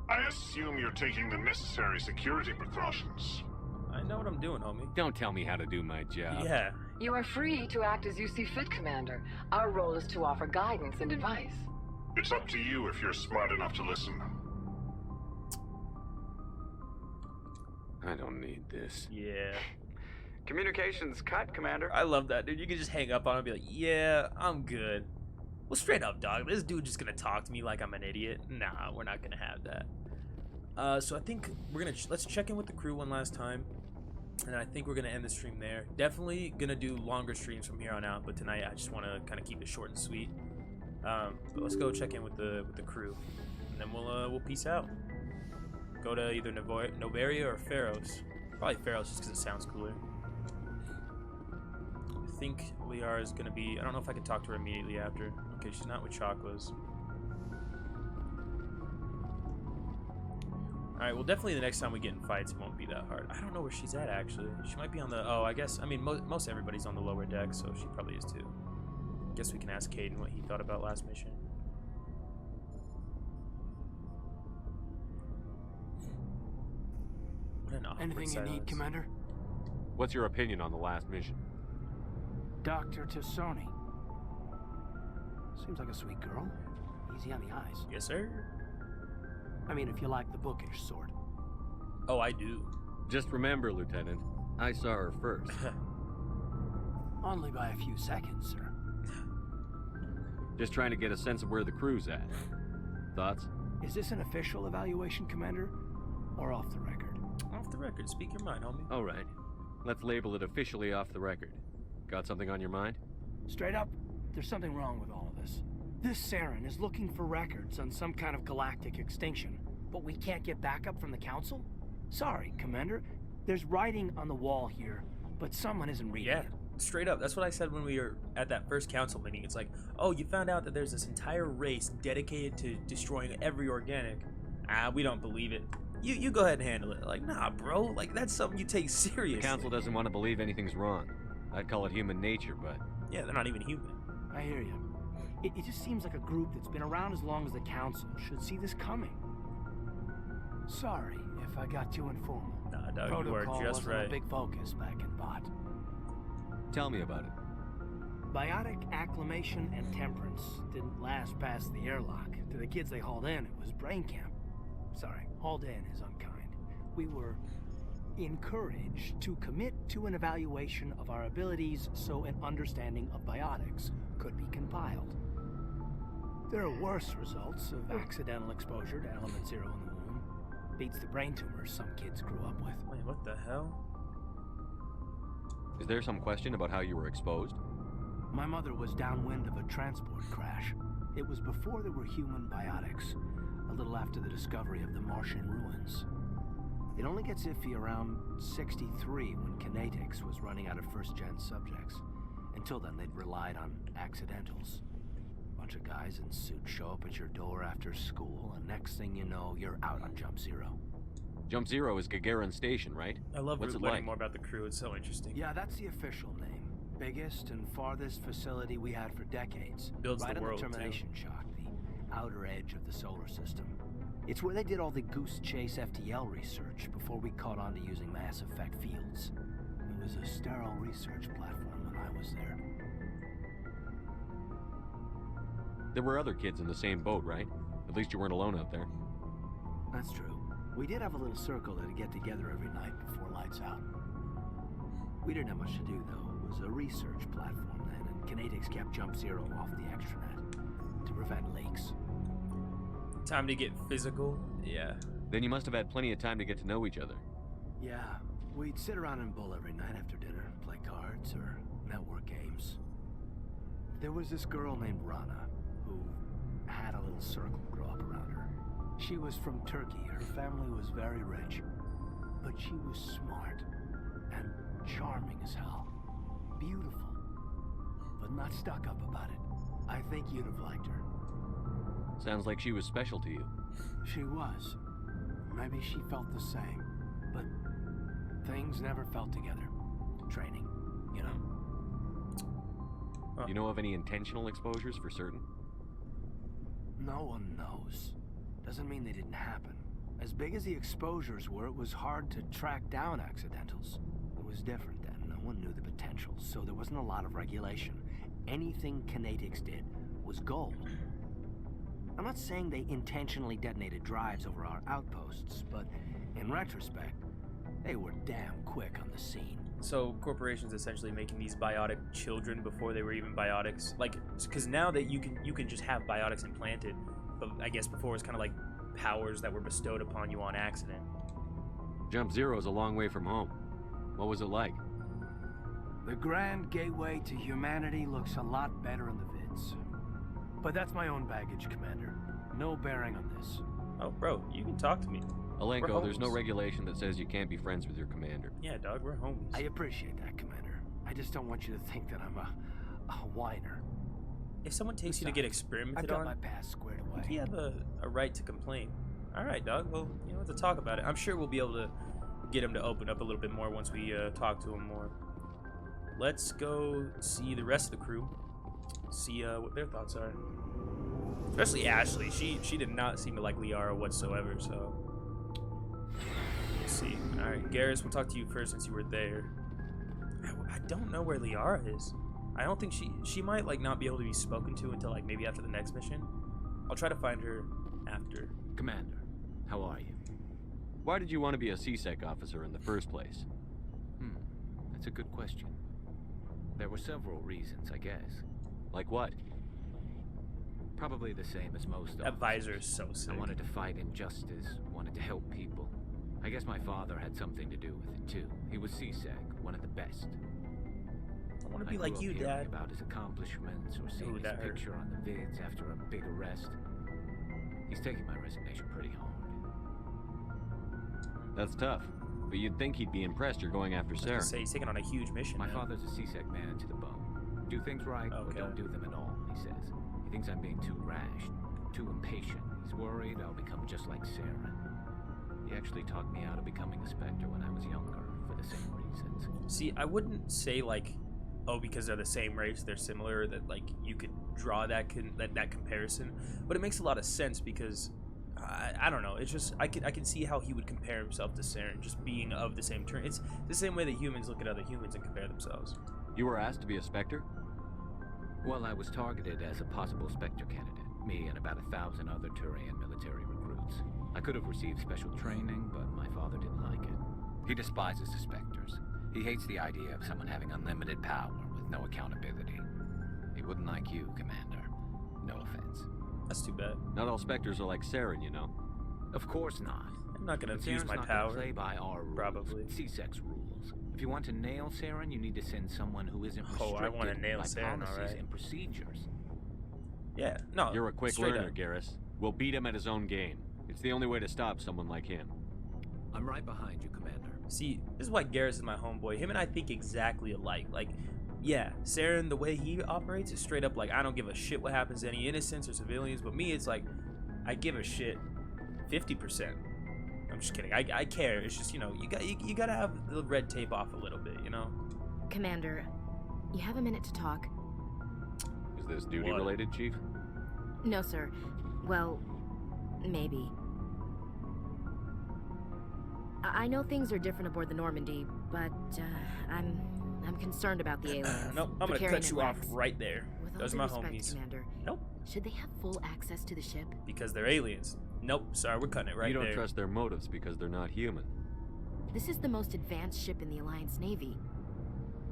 I assume you're taking the necessary security precautions. I know what I'm doing, homie. Don't tell me how to do my job. Yeah. You are free to act as you see fit, Commander. Our role is to offer guidance and advice. It's up to you if you're smart enough to listen. I don't need this. Yeah. Communications cut, Commander. I love that, dude. You can just hang up on him and be like, yeah, I'm good. Well, straight up, dog. This dude just gonna talk to me like I'm an idiot. Nah, we're not gonna have that. So I think we're gonna let's check in with the crew one last time, and I think we're gonna end the stream there. Definitely gonna do longer streams from here on out, but tonight I just want to kind of keep it short and sweet. But let's go check in with the crew, and then we'll peace out. Go to either Novaria or Pharos. Probably Pharos just because it sounds cooler. I think Liara is gonna be. I don't know if I can talk to her immediately after. Okay, she's not with Chakwas. Alright, well, definitely the next time we get in fights, it won't be that hard. I don't know where she's at, actually. She might be on the... Oh, I guess... I mean, most everybody's on the lower deck, so she probably is, too. Guess we can ask Caden what he thought about last mission. What an awkward Anything you silence. need, Commander? What's your opinion on the last mission? Dr. T'soni. Seems like a sweet girl. Easy on the eyes. Yes, sir. I mean, if you like the bookish sort. Oh, I do. Just remember, Lieutenant, I saw her first. Only by a few seconds, sir. Just trying to get a sense of where the crew's at. Thoughts? Is this an official evaluation, Commander? Or off the record? Off the record. Speak your mind, homie. All right. Let's label it officially off the record. Got something on your mind? Straight up, there's something wrong with all of this. This Saren is looking for records on some kind of galactic extinction, but we can't get backup from the Council? Sorry, Commander. There's writing on the wall here, but someone isn't reading it. straight up, that's what I said when we were at that first council meeting. It's like, oh, you found out that there's this entire race dedicated to destroying every organic. We don't believe it. You go ahead and handle it. Like, nah, bro. Like, that's something you take seriously. The council doesn't want to believe anything's wrong. I'd call it human nature, but... Yeah, they're not even human. I hear you. It just seems like a group that's been around as long as the council should see this coming. Sorry if I got too informal. Nah, dog, you are just wasn't right. a big focus back in Bot. Tell me about it. Biotic acclimation and temperance didn't last past the airlock. To the kids they hauled in, it was brain camp. Sorry, hauled in is unkind. We were encouraged to commit to an evaluation of our abilities so an understanding of biotics could be compiled. There are worse results of accidental exposure to element 0 in the womb. Beats the brain tumors some kids grew up with. Wait, what the hell? Is there some question about how you were exposed? My mother was downwind of a transport crash. It was before there were human biotics, a little after the discovery of the Martian ruins. It only gets iffy around 63 when kinetics was running out of first-gen subjects. Until then, they'd relied on accidentals. Bunch of guys in suits show up at your door after school, and next thing you know, you're out on Jump Zero. Jump Zero is Gagarin Station, right? I love What's it learning like? more about the crew. It's so interesting. Yeah, that's the official name. Biggest and farthest facility we had for decades. Builds right the on world, the termination too. shock, the outer edge of the solar system. It's where they did all the Goose Chase FTL research before we caught on to using mass effect fields. It was a sterile research platform when I was there. There were other kids in the same boat, right? At least you weren't alone out there. That's true. We did have a little circle that'd get together every night before lights out. We didn't have much to do, though. It was a research platform then, and kinetics kept Jump Zero off the extranet to prevent leaks. Time to get physical? Yeah. Then you must have had plenty of time to get to know each other. Yeah, we'd sit around and bull every night after dinner, play cards or network games. There was this girl named Rana, who had a little circle grow up around her. She was from Turkey. Her family was very rich, but she was smart and charming as hell. Beautiful, but not stuck up about it. I think you'd have liked her. Sounds like she was special to you. She was. Maybe she felt the same, but things never felt together. Training, you know. You know of any intentional exposures for certain? No one knows. Doesn't mean they didn't happen. As big as the exposures were, it was hard to track down accidentals. It was different then. No one knew the potential, so there wasn't a lot of regulation. Anything kinetics did was gold. I'm not saying they intentionally detonated drives over our outposts, but in retrospect, they were damn quick on the scene. So corporations essentially making these biotic children before they were even biotics, like, because now that you can just have biotics implanted, but I guess before it was kind of like powers that were bestowed upon you on accident. Jump Zero is a long way from home. What was it like? The grand gateway to humanity looks a lot better in the vids. But that's my own baggage, Commander. No bearing on this. Oh, bro, you can talk to me. Alenko, there's no regulation that says you can't be friends with your commander. Yeah, dog, we're homies. I appreciate that, Commander. I just don't want you to think that I'm a whiner. If someone takes you to get experimented I've on, got my past squared away. you have a right to complain. All right, dog. Well, you know what to talk about it. I'm sure we'll be able to get him to open up a little bit more once we talk to him more. Let's go see the rest of the crew. See what their thoughts are. Especially Ashley. She did not seem to like Liara whatsoever. So let's see. All right, Garrus, we'll talk to you first since you were there. I don't know where Liara is. I don't think she might like not be able to be spoken to until like maybe after the next mission. I'll try to find her after. Commander, how are you? Why did you want to be a CSEC officer in the first place? That's a good question. There were several reasons, I guess. Like what? Probably the same as most That visor is so sick. I wanted to fight injustice, wanted to help people. I guess my father had something to do with it too. He was CSEC, one of the best. I want to be like you, Dad. About his accomplishments or seeing his picture on the vids after a big arrest. He's taking my resignation pretty hard. That's tough. But you'd think he'd be impressed you're going after Saren. Say he's taking on a huge mission. My man. father's a CSEC man to the bone. Do things right or don't do them at all, he says. He thinks I'm being too rash, too impatient. He's worried I'll become just like Saren. He actually talked me out of becoming a Spectre when I was younger, for the same reasons. See, I wouldn't say like, oh, because they're the same race, they're similar, that like you could draw that comparison. But it makes a lot of sense because I don't know. It's just I can see how he would compare himself to Saren, just being of the same turn. It's the same way that humans look at other humans and compare themselves. You were asked to be a Spectre? Well, I was targeted as a possible Spectre candidate. Me and about 1,000 other Turian military recruits. I could have received special training, but my father didn't like it. He despises the Spectres. He hates the idea of someone having unlimited power with no accountability. He wouldn't like you, Commander. No offense. That's too bad. Not all Spectres are like Saren, you know. Of course not. I'm not gonna abuse my not power. Gonna play by our rules. Probably. CSEC's rules. If you want to nail Saren, you need to send someone who isn't restricted I want to nail by Saren, policies alright. and procedures. Yeah, no. You're a quick straight learner, up. Garrus. We'll beat him at his own game. It's the only way to stop someone like him. I'm right behind you, Commander. See, this is why Garrus is my homeboy. Him and I think exactly alike. Like, yeah, Saren, the way he operates is straight up like, I don't give a shit what happens to any innocents or civilians, but me, it's like, I give a shit 50%. I'm just kidding. I care. It's just, you know, you gotta have the red tape off a little bit, you know? Commander, you have a minute to talk? Is this duty-related, Chief? No, sir. Well, maybe. I know things are different aboard the Normandy, but I'm concerned about the aliens. Nope, I'm gonna cut you off right there. With Those all are due my respect, homies. Commander, Nope. Should they have full access to the ship? Because they're aliens. Nope, sorry, we're cutting it right You don't there. trust their motives because they're not human. This is the most advanced ship in the Alliance Navy.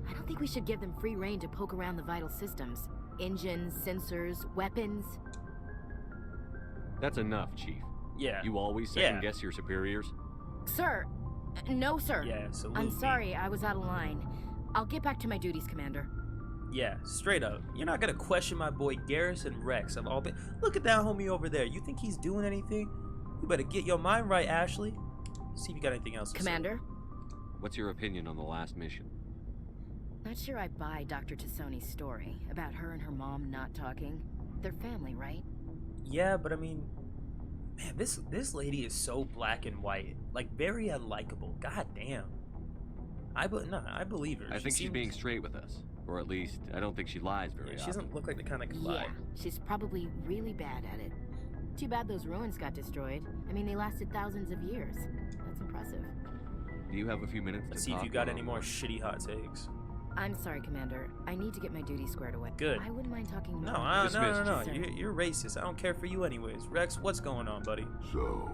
I don't think we should give them free rein to poke around the vital systems. Engines, sensors, weapons. That's enough, Chief. Yeah. You always second-guess your superiors? Sir! No, sir. Yeah, salute I'm me. sorry, I was out of line. I'll get back to my duties, Commander. Yeah, straight up. You're not gonna question my boy Garrus and Rex. I've all been. Look at that homie over there. You think he's doing anything? You better get your mind right, Ashley. See if you got anything else to Commander? What's your opinion on the last mission? Not sure I buy Dr. T'soni's story about her and her mom not talking. They're family, right? Yeah, but I mean, man, this lady is so black and white, like very unlikable. God damn. I believe her. I think she's being straight with us. Or at least, I don't think she lies very often. She doesn't look like the kind that could lie. Yeah, she's probably really bad at it. Too bad those ruins got destroyed. I mean, they lasted thousands of years. That's impressive. Do you have a few minutes Let's to see talk if you got or- any more shitty hot takes. I'm sorry, Commander. I need to get my duties squared away. Good. I wouldn't mind talking more. No. Sir. You're racist. I don't care for you anyways. Rex, what's going on, buddy? So,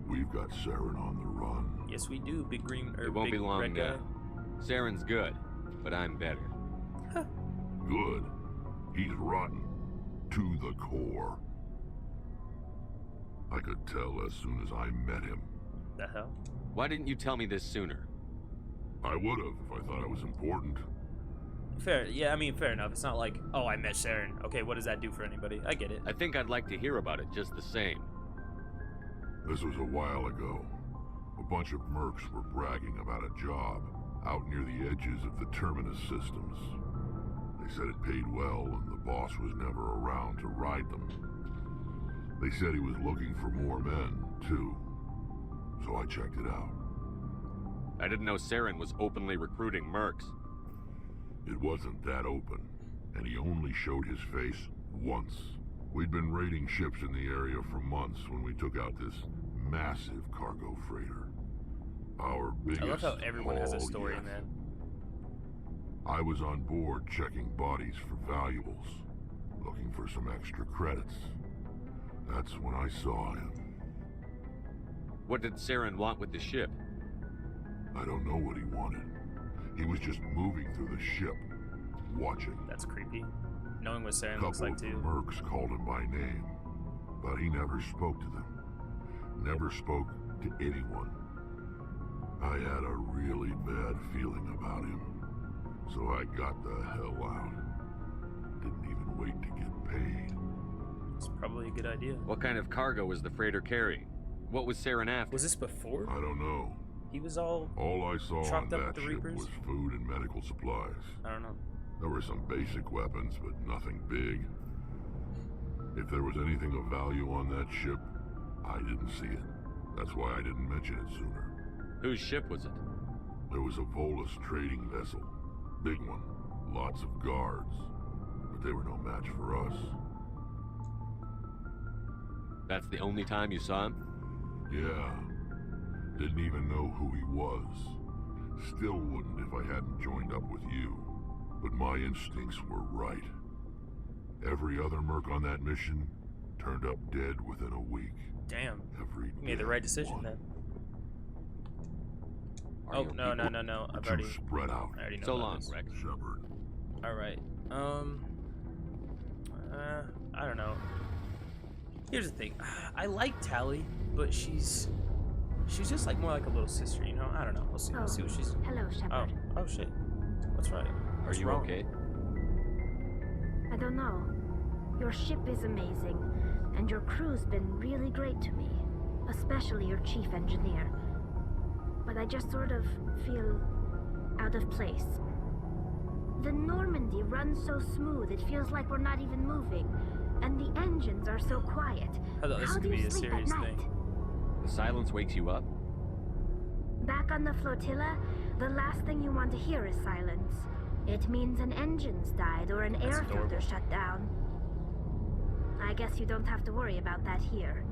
we've got Saren on the run. Yes, we do. Big green or It won't big be long red guy. now. Saren's good, but I'm better. Good. He's rotten. To the core. I could tell as soon as I met him. The hell? Why didn't you tell me this sooner? I would have if I thought I was important. Fair. Yeah, I mean, fair enough. It's not like, oh, I met Saren. Okay, what does that do for anybody? I get it. I think I'd like to hear about it just the same. This was a while ago. A bunch of mercs were bragging about a job out near the edges of the terminus systems. They said it paid well and the boss was never around to ride them. They said he was looking for more men, too. So I checked it out. I didn't know Saren was openly recruiting mercs. It wasn't that open, and he only showed his face once. We'd been raiding ships in the area for months when we took out this massive cargo freighter. Our biggest I love how everyone has a haul story yet. in that. I was on board checking bodies for valuables, looking for some extra credits. That's when I saw him. What did Saren want with the ship? I don't know what he wanted. He was just moving through the ship, watching. That's creepy. Knowing what A Saren couple looks like of the too. mercs called him by name, but he never spoke to them. Never spoke to anyone. I had a really bad feeling about him, so I got the hell out. Didn't even wait to get paid. It's probably a good idea. What kind of cargo was the freighter carrying? What was Saren after? Was this before? I don't know. He was all I saw on trucked up that with the ship Reapers? was food and medical supplies. I don't know. There were some basic weapons, but nothing big. If there was anything of value on that ship, I didn't see it. That's why I didn't mention it sooner. Whose ship was it? There was a Volus trading vessel. Big one. Lots of guards. But they were no match for us. That's the only time you saw him? Yeah. Didn't even know who he was. Still wouldn't if I hadn't joined up with you. But my instincts were right. Every other merc on that mission turned up dead within a week. Damn. Every You made the right decision then. Oh, no. I've already spread out. I already know So about long, this. Rex. Shepard. Alright. I don't know. Here's the thing. I like Tally, but she's just like more like a little sister, you know? I don't know. We'll see. We'll see what she's. Hello, Shepard. Oh shit. What's right? What's Are you wrong? okay? I don't know. Your ship is amazing, and your crew's been really great to me, especially your chief engineer. But I just sort of feel out of place. The Normandy runs so smooth, it feels like we're not even moving, and the engines are so quiet. I thought this How was do gonna be you a sleep at serious night? thing. The silence wakes you up? Back on the flotilla, the last thing you want to hear is silence. It means an engine's died or an air filter shut down. I guess you don't have to worry about that here.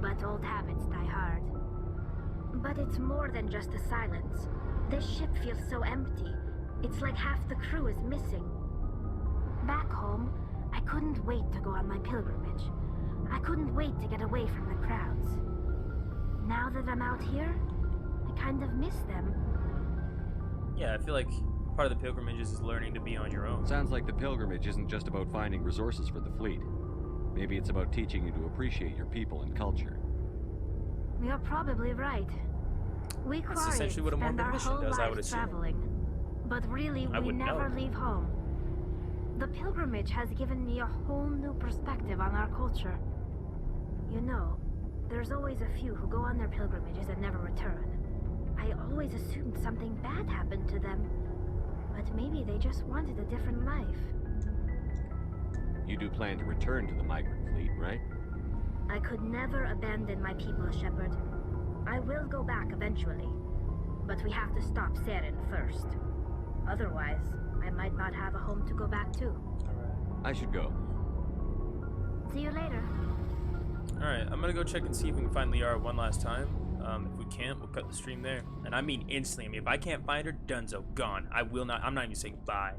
But old habits die hard. But it's more than just the silence. This ship feels so empty. It's like half the crew is missing. Back home, I couldn't wait to go on my pilgrimage. I couldn't wait to get away from the crowds. Now that I'm out here, I kind of miss them. Yeah, I feel like part of the pilgrimages is learning to be on your own. Sounds like the pilgrimage isn't just about finding resources for the fleet. Maybe it's about teaching you to appreciate your people and culture. You're probably right. We That's Quarians essentially what a spend Mormon our mission whole does, I would lives assume. traveling. But really, I we wouldn't never know. leave home. The pilgrimage has given me a whole new perspective on our culture. You know, there's always a few who go on their pilgrimages and never return. I always assumed something bad happened to them. But maybe they just wanted a different life. You do plan to return to the migrant fleet, right? I could never abandon my people, Shepard. I will go back eventually. But we have to stop Saren first. Otherwise, I might not have a home to go back to. I should go. See you later. Alright, I'm gonna go check and see if we can find Liara one last time. If we can't, we'll cut the stream there. And I mean instantly. I mean, if I can't find her, dunzo, gone. I'm not even saying bye.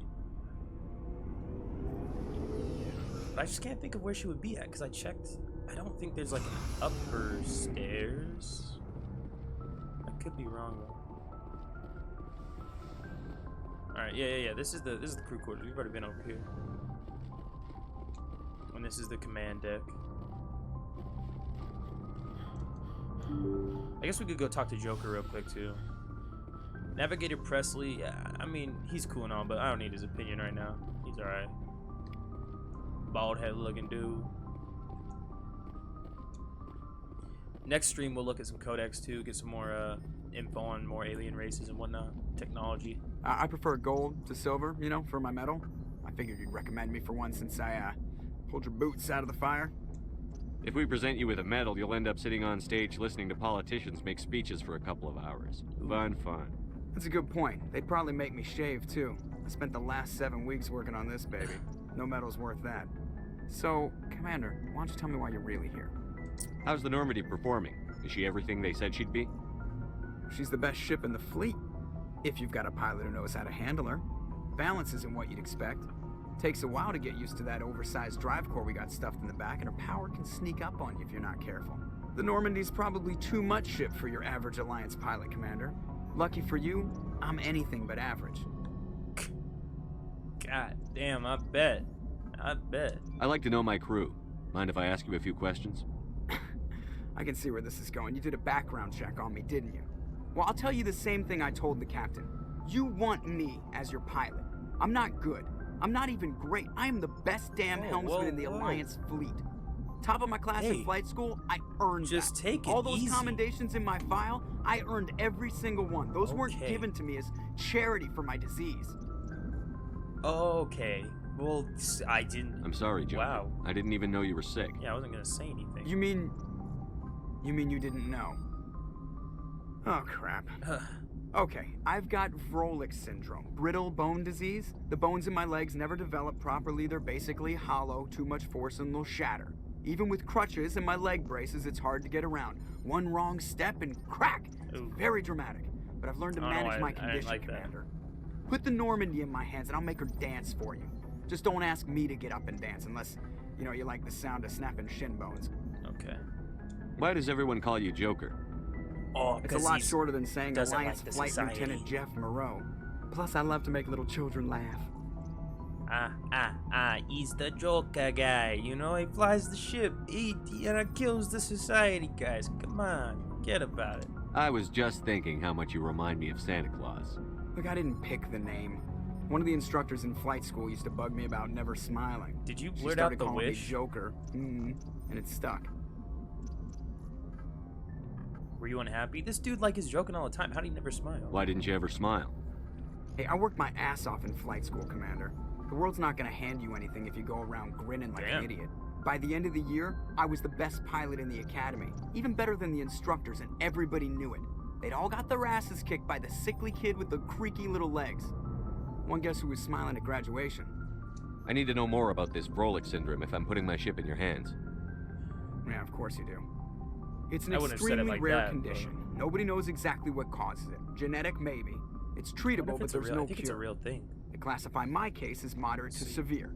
But I just can't think of where she would be at, because I checked. I don't think there's like an upper stairs. I could be wrong though. Alright, yeah. This is the crew quarters. We've already been over here. And this is the command deck. I guess we could go talk to Joker real quick too. Navigator Presley, yeah, I mean, he's cool and all, but I don't need his opinion right now. He's alright. Bald head looking dude. Next stream we'll look at some codex too, get some more info on more alien races and whatnot, technology. I prefer gold to silver, you know, for my medal. I figured you'd recommend me for one since I pulled your boots out of the fire. If we present you with a medal, you'll end up sitting on stage listening to politicians make speeches for a couple of hours. Fun. That's a good point. They'd probably make me shave, too. I spent the last 7 weeks working on this baby. No medal's worth that. So, Commander, why don't you tell me why you're really here? How's the Normandy performing? Is she everything they said she'd be? She's the best ship in the fleet. If you've got a pilot who knows how to handle her. Balance isn't what you'd expect. Takes a while to get used to that oversized drive core we got stuffed in the back, and her power can sneak up on you if you're not careful. The Normandy's probably too much ship for your average Alliance pilot, Commander. Lucky for you, I'm anything but average. God damn, I bet. I like to know my crew. Mind if I ask you a few questions? I can see where this is going. You did a background check on me, didn't you? Well, I'll tell you the same thing I told the captain. You want me as your pilot. I'm not good. I'm not even great. I am the best damn helmsman in the Alliance fleet. Top of my class in flight school, I earned just that. take it All those easy. commendations in my file, I earned every single one. Those weren't given to me as charity for my disease. Okay. Well, I didn't... I'm sorry, Joker. Wow. I didn't even know you were sick. Yeah, I wasn't gonna say anything. You mean you didn't know? Oh, crap. Okay, I've got Vrolik syndrome, brittle bone disease. The bones in my legs never develop properly. They're basically hollow, too much force and they'll shatter. Even with crutches and my leg braces, it's hard to get around. One wrong step and crack! It's very dramatic, but I've learned to manage my condition, Commander. Put the Normandy in my hands and I'll make her dance for you. Just don't ask me to get up and dance unless, you like the sound of snapping shin bones. Okay. Why does everyone call you Joker? Oh, it's a lot shorter than saying Alliance like Flight Lieutenant Jeff Moreau. Plus, I love to make little children laugh. He's the Joker guy. You know, he flies the ship, he kills the society guys. Come on, forget about it. I was just thinking how much you remind me of Santa Claus. Look, I didn't pick the name. One of the instructors in flight school used to bug me about never smiling. Did you She blurt started out the calling wish? me Joker, and it stuck. Were you unhappy? This dude is joking all the time. How do you never smile? Why didn't you ever smile? Hey, I worked my ass off in flight school, Commander. The world's not gonna hand you anything if you go around grinning like an idiot. By the end of the year, I was the best pilot in the academy, even better than the instructors, and everybody knew it. They'd all got their asses kicked by the sickly kid with the creaky little legs. One guess who was smiling at graduation? I need to know more about this Vrolik syndrome if I'm putting my ship in your hands. Yeah, of course you do. It's an I wouldn't have said it extremely like rare that, condition. Nobody knows exactly what causes it. Genetic, maybe. It's treatable, but there's no I think cure. it's a real thing. They classify my case as moderate to severe.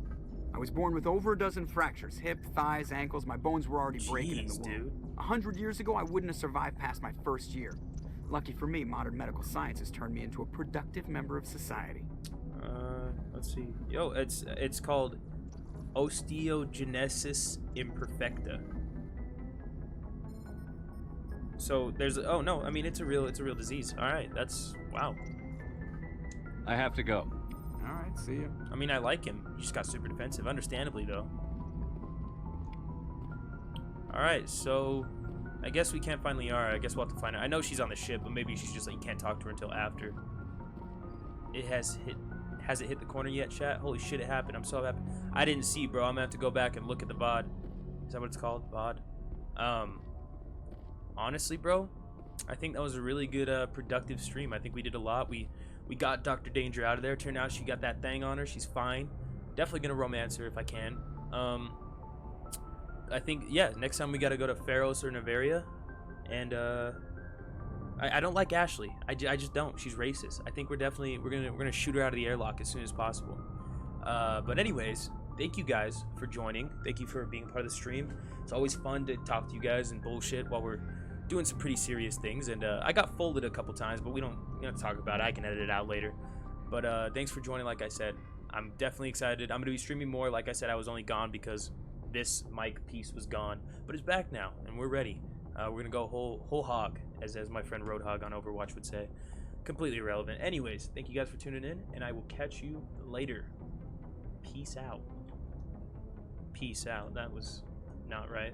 I was born with over a dozen fractures. Hip, thighs, ankles. My bones were already breaking in the womb. 100 years ago, I wouldn't have survived past my first year. Lucky for me, modern medical science has turned me into a productive member of society. Let's see. Yo, it's called osteogenesis imperfecta. So there's it's a real disease. All right, that's wow. I have to go. All right, see you. I mean, I like him. He just got super defensive, understandably though. All right, so I guess we can't find Liara. I guess we'll have to find her. I know she's on the ship, but maybe she's just you can't talk to her until after. It has it hit the corner yet, chat? Holy shit, it happened. I'm so happy. I didn't see, bro. I'm gonna have to go back and look at the VOD. Is that what it's called? VOD? Honestly, bro, I think that was a really good, productive stream. I think we did a lot. We got Dr. Danger out of there. Turned out she got that thing on her. She's fine. Definitely gonna romance her if I can. I think, yeah, next time we gotta go to Pharos or Nevaria. And, I don't like Ashley. I just don't. She's racist. I think we're gonna shoot her out of the airlock as soon as possible. But anyways, thank you guys for joining. Thank you for being part of the stream. It's always fun to talk to you guys and bullshit while we're doing some pretty serious things. And I got folded a couple times, but we don't talk about it. I can edit it out later. But thanks for joining. Like I said, I'm definitely excited. I'm gonna be streaming more. Like I said, I was only gone because this mic piece was gone, but it's back now, and we're ready. We're gonna go whole hog, as my friend Roadhog on Overwatch would say. Completely irrelevant. Anyways, thank you guys for tuning in, and I will catch you later. Peace out. Peace out. That was not right.